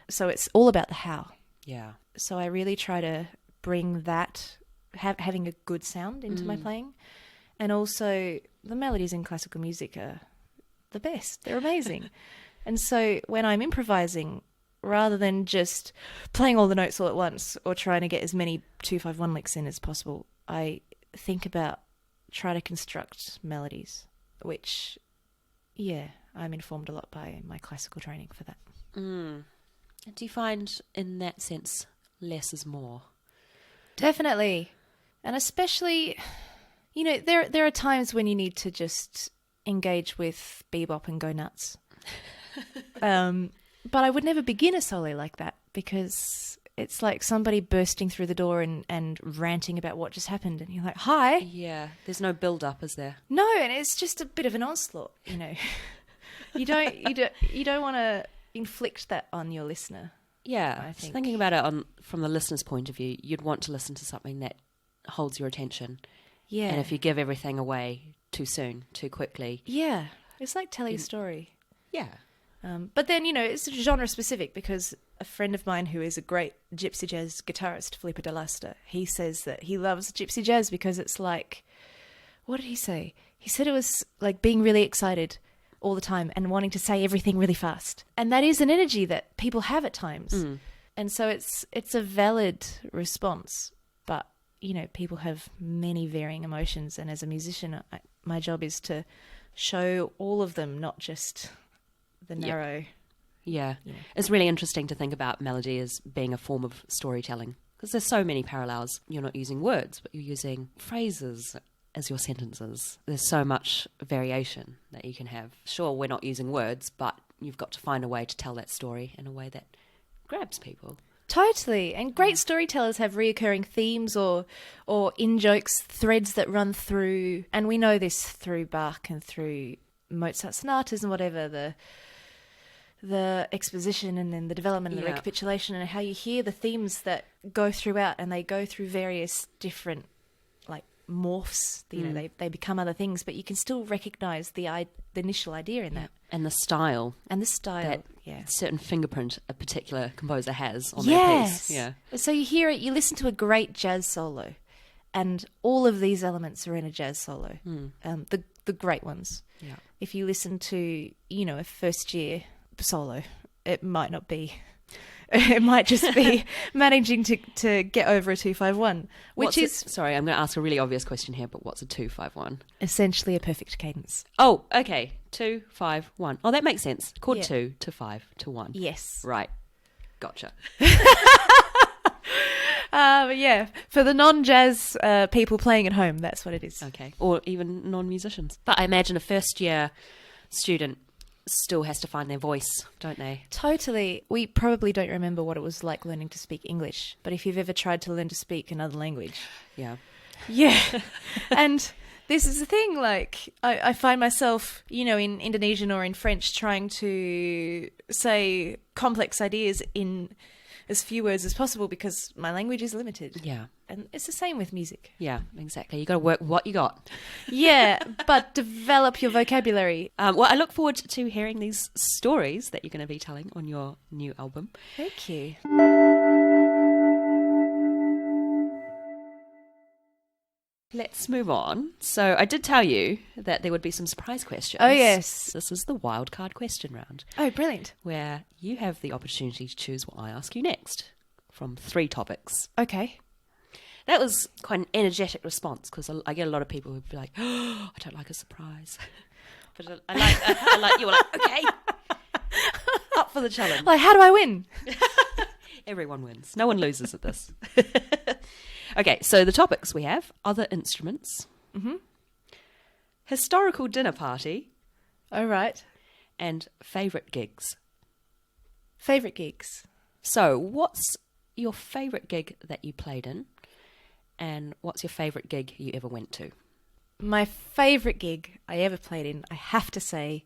So it's all about the how. Yeah. So I really try to bring that, having a good sound into my playing. And also, the melodies in classical music are the best. They're amazing. And so when I'm improvising, rather than just playing all the notes all at once or trying to get as many 2-5-1 licks in as possible, I think about try to construct melodies, which, yeah, I'm informed a lot by my classical training for that. Do you find, in that sense, less is more? Definitely. And especially, you know, there are times when you need to just engage with bebop and go nuts. But I would never begin a solo like that, because it's like somebody bursting through the door and ranting about what just happened, and you're like, hi. Yeah, there's no build-up, is there? No, and it's just a bit of an onslaught, you know. You don't want to inflict that on your listener. Yeah, I think. Thinking about it from the listener's point of view, you'd want to listen to something that holds your attention. Yeah. And if you give everything away too soon, too quickly. Yeah, it's like telling a story. Yeah. But then, you know, it's genre specific, because a friend of mine who is a great gypsy jazz guitarist, Filippo Dell'Asta, he says that he loves gypsy jazz because it's like, what did he say? He said it was like being really excited all the time and wanting to say everything really fast. And that is an energy that people have at times. And so it's a valid response. But, you know, people have many varying emotions. And as a musician, my job is to show all of them, not just the narrow. Yeah. It's really interesting to think about melody as being a form of storytelling, because there's so many parallels. You're not using words, but you're using phrases as your sentences. There's so much variation that you can have. Sure, we're not using words, but you've got to find a way to tell that story in a way that grabs people. Totally. And great storytellers have reoccurring themes or in-jokes, threads that run through. And we know this through Bach and through Mozart sonatas and whatever, the exposition and then the development and the recapitulation, and how you hear the themes that go throughout, and they go through various different, like, morphs. You know, they become other things, but you can still recognise the initial idea in that. And the style. That certain fingerprint a particular composer has on their piece. Yeah. So you hear it, you listen to a great jazz solo, and all of these elements are in a jazz solo. The great ones. Yeah. If you listen to, you know, a first year solo, it might not be. It might just be managing to get over a 2-5-1, which is... Sorry, I'm going to ask a really obvious question here, but what's a 2-5-1? Essentially a perfect cadence. Oh, okay. 2-5-1. Oh, that makes sense. Chord 2 to 5 to 1. Yes. Right. Gotcha. But yeah, for the non-jazz people playing at home, that's what it is. Okay. Or even non-musicians. But I imagine a first-year student still has to find their voice, don't they? Totally. We probably don't remember what it was like learning to speak English, but if you've ever tried to learn to speak another language. Yeah. Yeah. And this is the thing, like, I find myself, in Indonesian or in French trying to say complex ideas in as few words as possible because my language is limited. Yeah. And it's the same with music. Yeah, exactly. You got to work with what you got. Yeah, but develop your vocabulary. Well, I look forward to hearing these stories that you're going to be telling on your new album. Thank you. Let's move on. So I did tell you that there would be some surprise questions. Oh, yes. This is the wildcard question round, Oh, brilliant. where you have the opportunity to choose what I ask you next from 3 topics. Okay. That was quite an energetic response because I get a lot of people who'd be like, oh, I don't like a surprise. But I like you were like, okay, up for the challenge. Like, how do I win? Everyone wins. No one loses at this. Okay, so the topics we have: other instruments, historical dinner party, All right. and favourite gigs. Favourite gigs? So what's your favourite gig that you played in, and what's your favourite gig you ever went to? My favourite gig I ever played in, I have to say,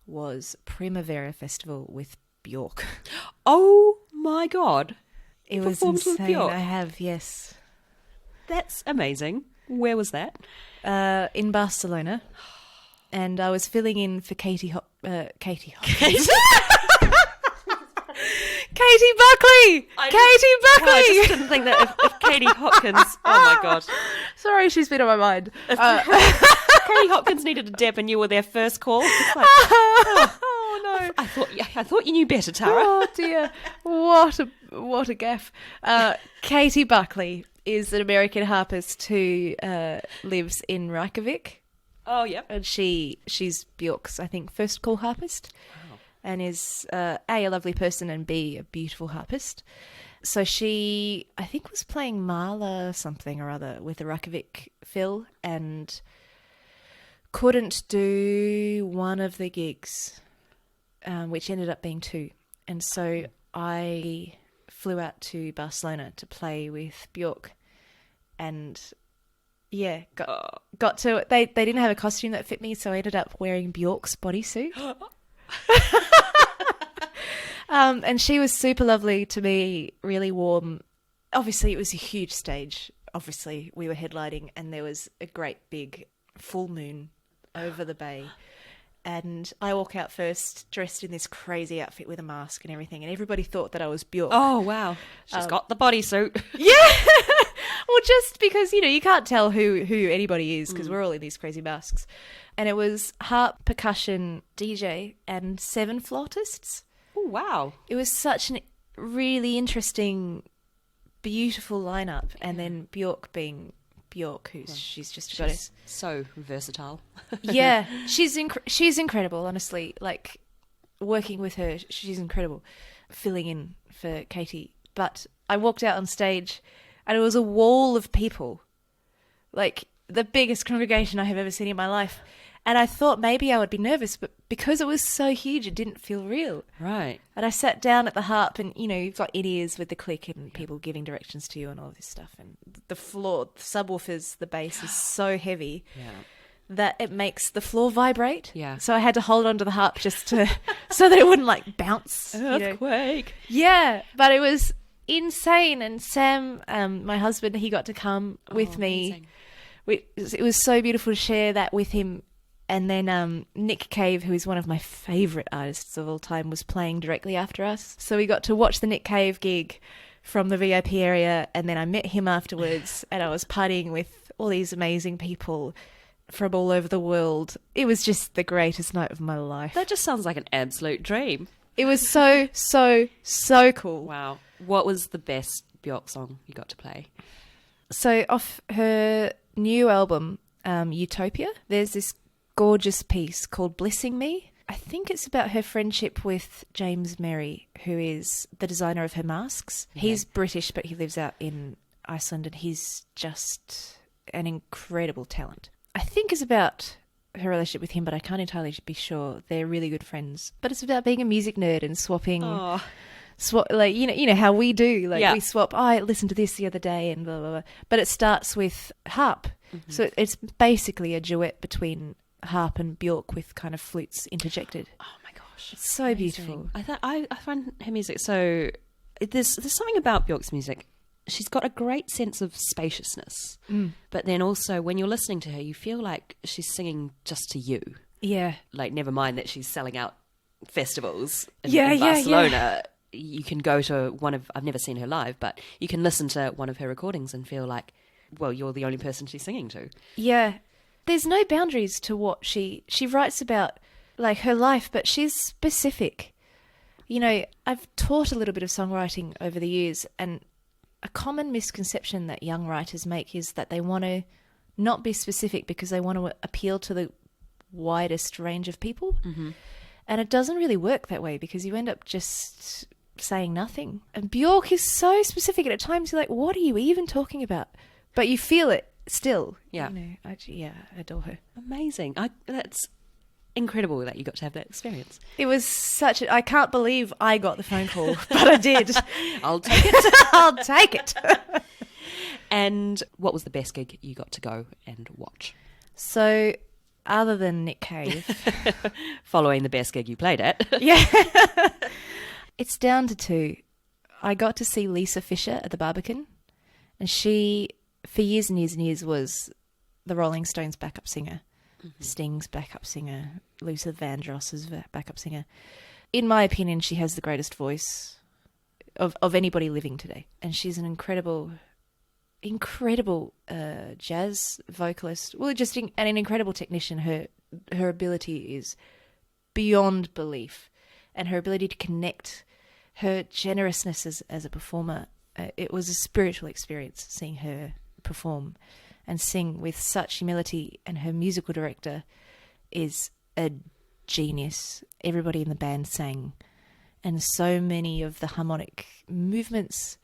was Primavera Festival with Bjork. Oh my God. It You was performed with insane. Bjork? I have, yes. That's amazing. Where was that? In Barcelona. And I was filling in for Katie Hopkins. Katie Buckley! Katie Buckley! I just didn't think that if Katie Hopkins... Oh my God. Sorry, she's been on my mind. Katie Hopkins needed a deb and you were their first call. It's like, Oh no. I thought you knew better, Tara. Oh dear, what a gaffe. Katie Buckley is an American harpist who lives in Reykjavik, Oh, yep. and she's Bjork's, I think, first call harpist, and is A, a lovely person, and B, a beautiful harpist. So she, I think, was playing Mahler something or other with the Reykjavik Phil, and couldn't do one of the gigs, which ended up being 2. And so I flew out to Barcelona to play with Bjork, and yeah, got to. They didn't have a costume that fit me, so I ended up wearing Bjork's bodysuit. And she was super lovely to me, really warm. Obviously, it was a huge stage. Obviously, we were headlining, and there was a great big full moon over the bay. And I walk out first, dressed in this crazy outfit with a mask and everything, and everybody thought that I was Bjork. Oh, wow. She's got the bodysuit. Yeah! Well, just because, you can't tell who anybody is because we're all in these crazy masks. And it was harp, percussion, DJ, and 7 flautists. Oh, wow. It was such an really interesting, beautiful lineup. And then Bjork being Bjork, she's just got it. So versatile. Yeah, she's incredible, honestly. Like, working with her, she's incredible. Filling in for Katie. But I walked out on stage and it was a wall of people. Like, the biggest congregation I have ever seen in my life. And I thought maybe I would be nervous, but because it was so huge, it didn't feel real. Right. And I sat down at the harp and, you've got in-ears with the click and people giving directions to you and all this stuff. And the floor, the subwoofers, the bass is so heavy that it makes the floor vibrate. Yeah. So I had to hold onto the harp just to, so that it wouldn't like bounce. Earthquake. Yeah, but it was insane. And Sam, my husband, he got to come with me. Amazing. It was so beautiful to share that with him. And then Nick Cave, who is one of my favourite artists of all time, was playing directly after us. So we got to watch the Nick Cave gig from the VIP area, and then I met him afterwards, and I was partying with all these amazing people from all over the world. It was just the greatest night of my life. That just sounds like an absolute dream. It was so, so, so cool. Wow. What was the best Bjork song you got to play? So off her new album, Utopia, there's this gorgeous piece called Blessing Me. I think it's about her friendship with James Merry, who is the designer of her masks. Yeah. He's British, but he lives out in Iceland, and he's just an incredible talent. I think it's about her relationship with him, but I can't entirely be sure. They're really good friends. But it's about being a music nerd and swapping. Oh. Like you know how we do, like Yeah. we swap. Oh, I listened to this the other day, and blah blah blah. But it starts with harp, so it's basically a duet between harp and Bjork with kind of flutes interjected. Oh my gosh, It's so amazing. beautiful. I find her music so. There's something about Bjork's music. She's got a great sense of spaciousness, but then also when you're listening to her, you feel like she's singing just to you. Yeah, Like, never mind that she's selling out festivals in Yeah. Barcelona. You can go to I've never seen her live, but you can listen to one of her recordings and feel like, well, you're the only person she's singing to. yeah. There's no boundaries to what she writes about, like her life, but she's specific. You know, I've taught a little bit of songwriting over the years, and a common misconception that young writers make is that they want to not be specific because they want to appeal to the widest range of people. And it doesn't really work that way because you end up just saying nothing. And Bjork is so specific, and at times you're like, what are you even talking about? But you feel it still. Yeah. You know, I adore her. Amazing. That's incredible that you got to have that experience. It was I can't believe I got the phone call, but I did. I'll take it. I'll take it. And what was the best gig you got to go and watch? So, other than Nick Cave, Following the best gig you played at. yeah, it's down to two. I got to see Lisa Fisher at the Barbican, and she, for years and years and years, was the Rolling Stones' backup singer, Sting's backup singer, Luther Vandross's backup singer. In my opinion, she has the greatest voice of anybody living today, and she's an incredible jazz vocalist. Well, just an incredible technician. Her ability is beyond belief, and her ability to connect, her generousness as a performer. It was a spiritual experience seeing her perform and sing with such humility, and her musical director is a genius. Everybody in the band sang, and so many of the harmonic movements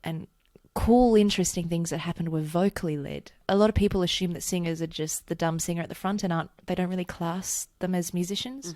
and cool, interesting things that happened were vocally led. A lot of people assume that singers are just the dumb singer at the front and they don't really class them as musicians.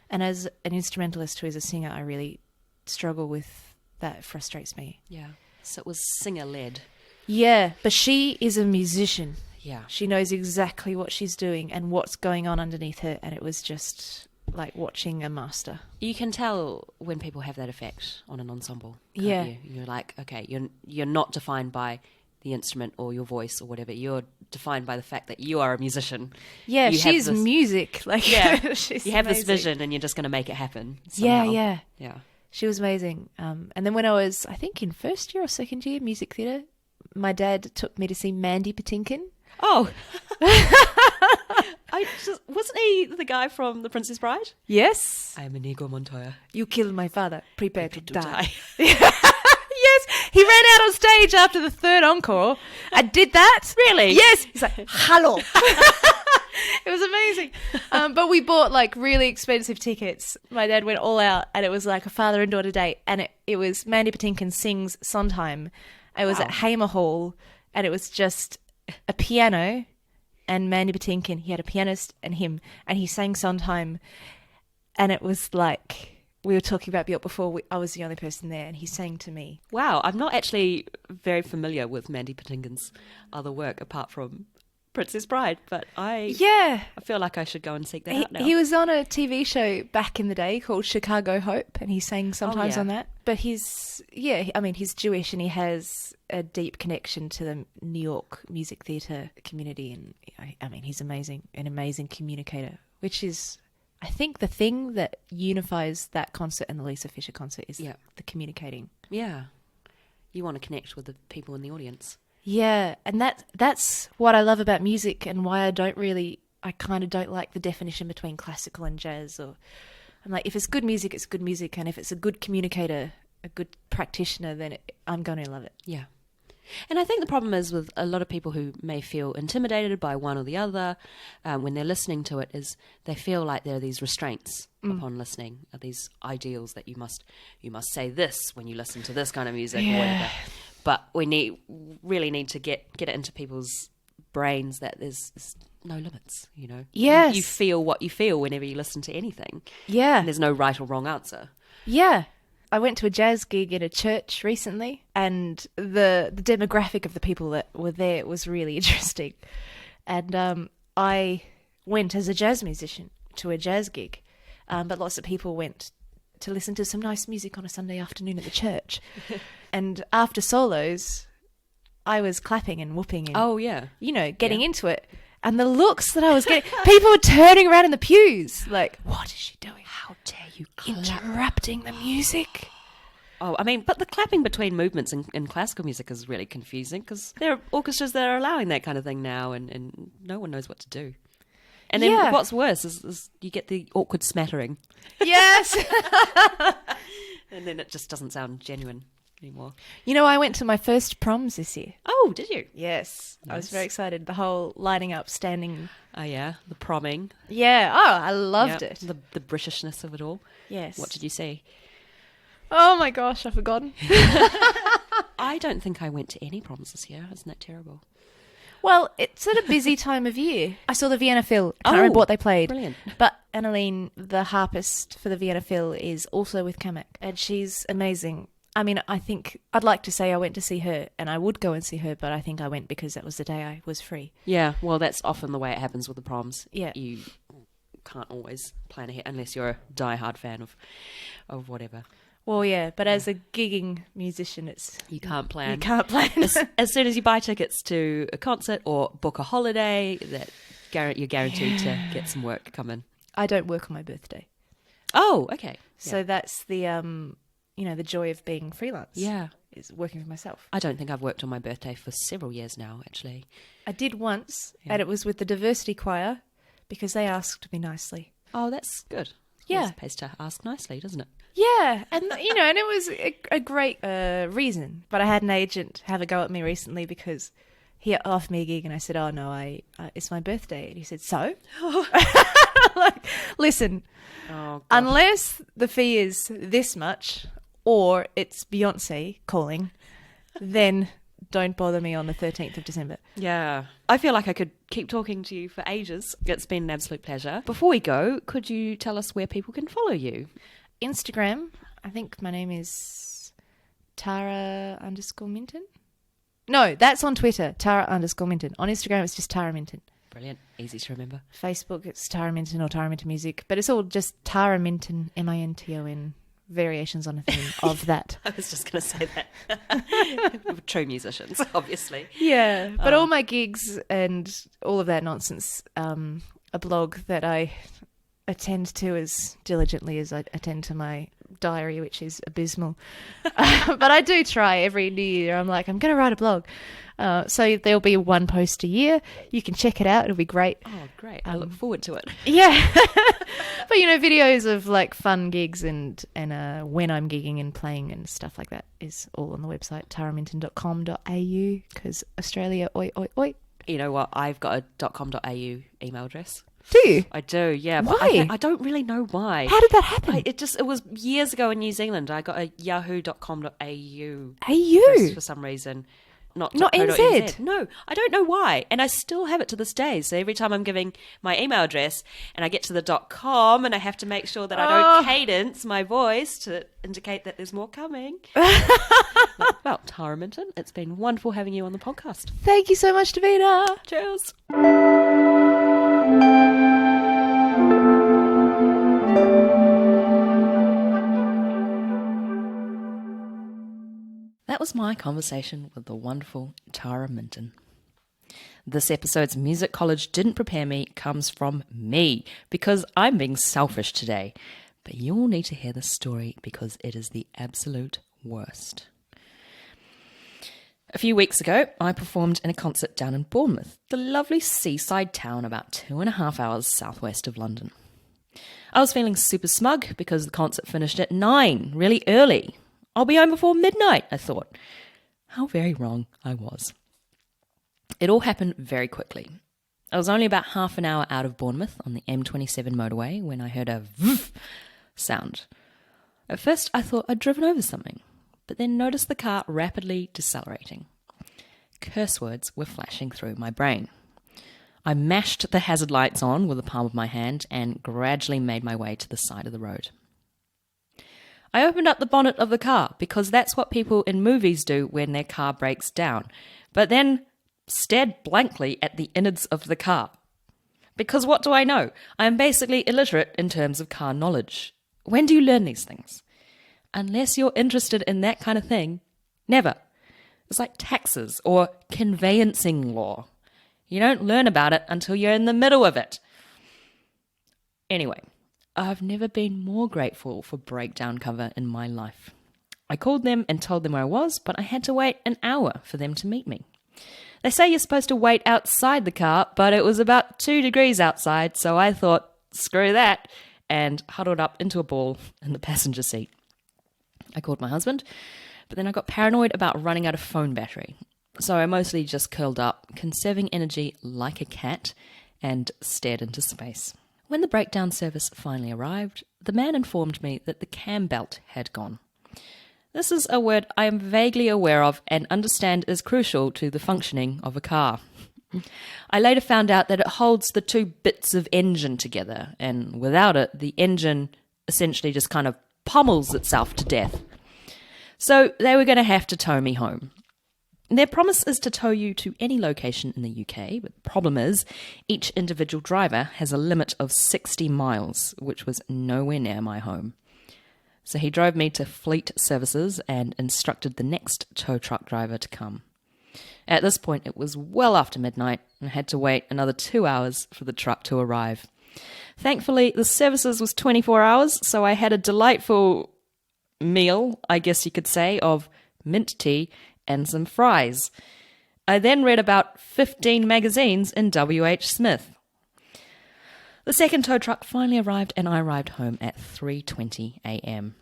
And as an instrumentalist who is a singer, I really struggle with that. It frustrates me. Yeah. So it was singer-led. Yeah, but she is a musician. Yeah. She knows exactly what she's doing and what's going on underneath her, and it was just like watching a master. You can tell when people have that effect on an ensemble. Can't Yeah. you? You're like, okay, you're not defined by the instrument or your voice or whatever. You're defined by the fact that you are a musician. Yeah, You have she's this- music. Like, Yeah. she's You have this amazing. vision and you're just going to make it happen. Yeah, somehow. yeah. Yeah. She was amazing. And then when I was, I think, in first year or second year music theatre, my dad took me to see Mandy Patinkin. Oh. Wasn't he the guy from The Princess Bride? Yes. I am Inigo Montoya. You killed my father. Prepare to die. Die. Yes. He ran out on stage after the third encore. I did that. Really? Yes. He's like, hello. It was amazing. But we bought like really expensive tickets. My dad went all out, and it was like a father and daughter date. And it was Mandy Patinkin sings Sondheim. It was at Hamer Hall, and it was just a piano and Mandy Patinkin. He had a pianist and him, and he sang Sondheim. And it was like, we were talking about Bjork before, I was the only person there, and he sang to me. Wow, I'm not actually very familiar with Mandy Patinkin's other work apart from Princess Bride, but I feel like I should go and seek that out now. He was on a TV show back in the day called Chicago Hope, and he sang sometimes on that. But he's Jewish, and he has a deep connection to the New York music theatre community, and I mean, he's amazing, an amazing communicator, which is, I think, the thing that unifies that concert and the Lisa Fisher concert is the communicating. Yeah. You want to connect with the people in the audience. Yeah, and that's what I love about music, and why I kind of don't like the definition between classical and jazz. Or I'm like, if it's good music, it's good music, and if it's a good communicator, a good practitioner, then I'm going to love it. Yeah. And I think the problem is with a lot of people who may feel intimidated by one or the other when they're listening to it, is they feel like there are these restraints upon listening, are these ideals that you must say this when you listen to this kind of music or whatever. But we really need to get it into people's brains that there's no limits, you know. Yes. You feel what you feel whenever you listen to anything. Yeah. And there's no right or wrong answer. Yeah. I went to a jazz gig at a church recently, and the demographic of the people that were there was really interesting. And I went as a jazz musician to a jazz gig, but lots of people went to listen to some nice music on a Sunday afternoon at the church. And after solos, I was clapping and whooping and, Oh, yeah. you know, getting into it. And the looks that I was getting, people were turning around in the pews, like, what is she doing? How dare you clap? Interrupting the music. Oh, I mean, but the clapping between movements in classical music is really confusing because there are orchestras that are allowing that kind of thing now and no one knows what to do. And then what's worse is you get the awkward smattering. Yes. And then it just doesn't sound genuine anymore. You know, I went to my first proms this year. Oh, did you? Yes. Nice. I was very excited. The whole lining up, standing. Oh, yeah. The promming. Yeah. Oh, I loved Yep. it. The Britishness of it all. Yes. What did you see? Oh my gosh, I've forgotten. I don't think I went to any proms this year. Isn't that terrible? Well, it's at a busy time of year. I saw the Vienna Phil. I can't remember what they played. Brilliant. But Annaline, the harpist for the Vienna Phil, is also with Kamek, and she's amazing. I mean, I think I'd like to say I went to see her, and I would go and see her, but I think I went because that was the day I was free. Yeah, well, that's often the way it happens with the proms. Yeah. You can't always plan ahead unless you're a diehard fan of whatever. Well, yeah, but as a gigging musician, You can't plan. You can't plan. As soon as you buy tickets to a concert or book a holiday, you're guaranteed to get some work come in. I don't work on my birthday. Oh, okay. So that's the, the joy of being freelance. Yeah. Is working for myself. I don't think I've worked on my birthday for several years now, actually. I did once, and it was with the diversity choir because they asked me nicely. Oh, that's good. Yeah. It pays to ask nicely, doesn't it? Yeah, and and it was a great reason. But I had an agent have a go at me recently because he offered me a gig, and I said, "Oh no, it's my birthday." And he said, "So?" Like, listen, unless the fee is this much or it's Beyonce calling, then don't bother me on the 13th of December. Yeah. I feel like I could keep talking to you for ages. It's been an absolute pleasure. Before we go, could you tell us where people can follow you? Instagram, I think my name is Tara_Minton. No, that's on Twitter, Tara_Minton. On Instagram, it's just Tara Minton. Brilliant. Easy to remember. Facebook, it's Tara Minton or Tara Minton Music. But it's all just Tara Minton, Minton, variations on a theme of that. I was just going to say that. True musicians, obviously. Yeah, but all my gigs and all of that nonsense, a blog that I attend to as diligently as I attend to my diary, which is abysmal. But I do try every new year. I'm like, I'm going to write a blog. So there'll be one post a year. You can check it out. It'll be great. Oh, great. I look forward to it. Yeah. But, videos of like fun gigs and when I'm gigging and playing and stuff like that is all on the website, taraminton.com.au, because Australia, oi, oi, oi. You know what? I've got a .com.au email address. Do you? I do, yeah. Why? I don't really know why. How did that happen? It was years ago in New Zealand. I got a yahoo.com.au AU? for some reason. Not NZ? No, I don't know why. And I still have it to this day. So every time I'm giving my email address and I get to the .com and I have to make sure that I don't cadence my voice to indicate that there's more coming. Well, Tara Minton, it's been wonderful having you on the podcast. Thank you so much, Davina. Cheers. That was my conversation with the wonderful Tara Minton. This episode's Music College Didn't Prepare Me comes from me because I'm being selfish today. But you'll need to hear this story because it is the absolute worst. A few weeks ago, I performed in a concert down in Bournemouth, the lovely seaside town about 2.5 hours southwest of London. I was feeling super smug because the concert finished at 9, really early. I'll be home before midnight, I thought. How very wrong I was. It all happened very quickly. I was only about half an hour out of Bournemouth on the M27 motorway when I heard a VF sound. At first, I thought I'd driven over something, but then noticed the car rapidly decelerating. Curse words were flashing through my brain. I mashed the hazard lights on with the palm of my hand and gradually made my way to the side of the road. I opened up the bonnet of the car because that's what people in movies do when their car breaks down, but then stared blankly at the innards of the car. Because what do I know? I am basically illiterate in terms of car knowledge. When do you learn these things? Unless you're interested in that kind of thing, never. It's like taxes or conveyancing law. You don't learn about it until you're in the middle of it. Anyway, I've never been more grateful for breakdown cover in my life. I called them and told them where I was, but I had to wait an hour for them to meet me. They say you're supposed to wait outside the car, but it was about 2 degrees outside, so I thought, screw that, and huddled up into a ball in the passenger seat. I called my husband, but then I got paranoid about running out of phone battery. So I mostly just curled up, conserving energy like a cat, and stared into space. When the breakdown service finally arrived, the man informed me that the cam belt had gone. This is a word I am vaguely aware of and understand is crucial to the functioning of a car. I later found out that it holds the 2 bits of engine together, and without it, the engine essentially just kind of pummels itself to death. So they were going to have to tow me home. Their promise is to tow you to any location in the UK, but the problem is each individual driver has a limit of 60 miles, which was nowhere near my home. So he drove me to Fleet Services and instructed the next tow truck driver to come. At this point, it was well after midnight, and I had to wait another 2 hours for the truck to arrive. Thankfully, the services was 24 hours, so I had a delightful meal, I guess you could say, of mint tea and some fries. I then read about 15 magazines in W.H. Smith. The second tow truck finally arrived and I arrived home at 3:20 a.m.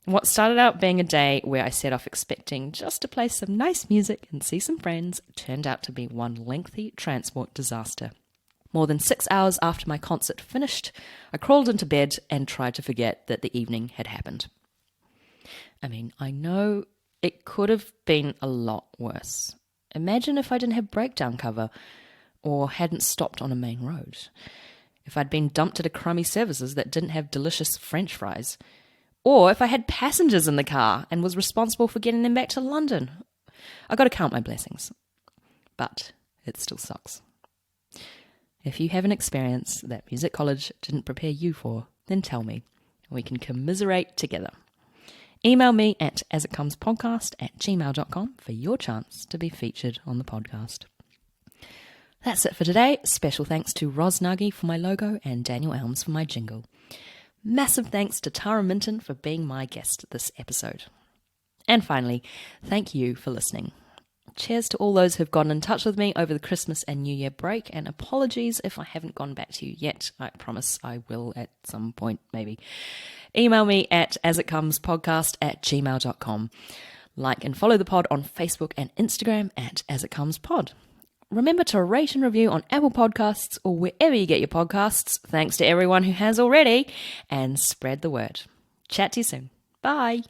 What started out being a day where I set off expecting just to play some nice music and see some friends turned out to be one lengthy transport disaster. More than 6 hours after my concert finished, I crawled into bed and tried to forget that the evening had happened. I mean, I know it could have been a lot worse. Imagine if I didn't have breakdown cover or hadn't stopped on a main road. If I'd been dumped at a crummy services that didn't have delicious French fries. Or if I had passengers in the car and was responsible for getting them back to London. I got to count my blessings. But it still sucks. If you have an experience that music college didn't prepare you for, then tell me. We can commiserate together. Email me at asitcomespodcast@gmail.com for your chance to be featured on the podcast. That's it for today. Special thanks to Ros Nagy for my logo and Daniel Elms for my jingle. Massive thanks to Tara Minton for being my guest this episode. And finally, thank you for listening. Cheers to all those who've gotten in touch with me over the Christmas and New Year break, and apologies if I haven't gone back to you yet. I promise I will at some point, maybe. Email me at asitcomespodcast@gmail.com. Like and follow the pod on Facebook and Instagram at asitcomespod. Remember to rate and review on Apple Podcasts or wherever you get your podcasts. Thanks to everyone who has already, and spread the word. Chat to you soon. Bye.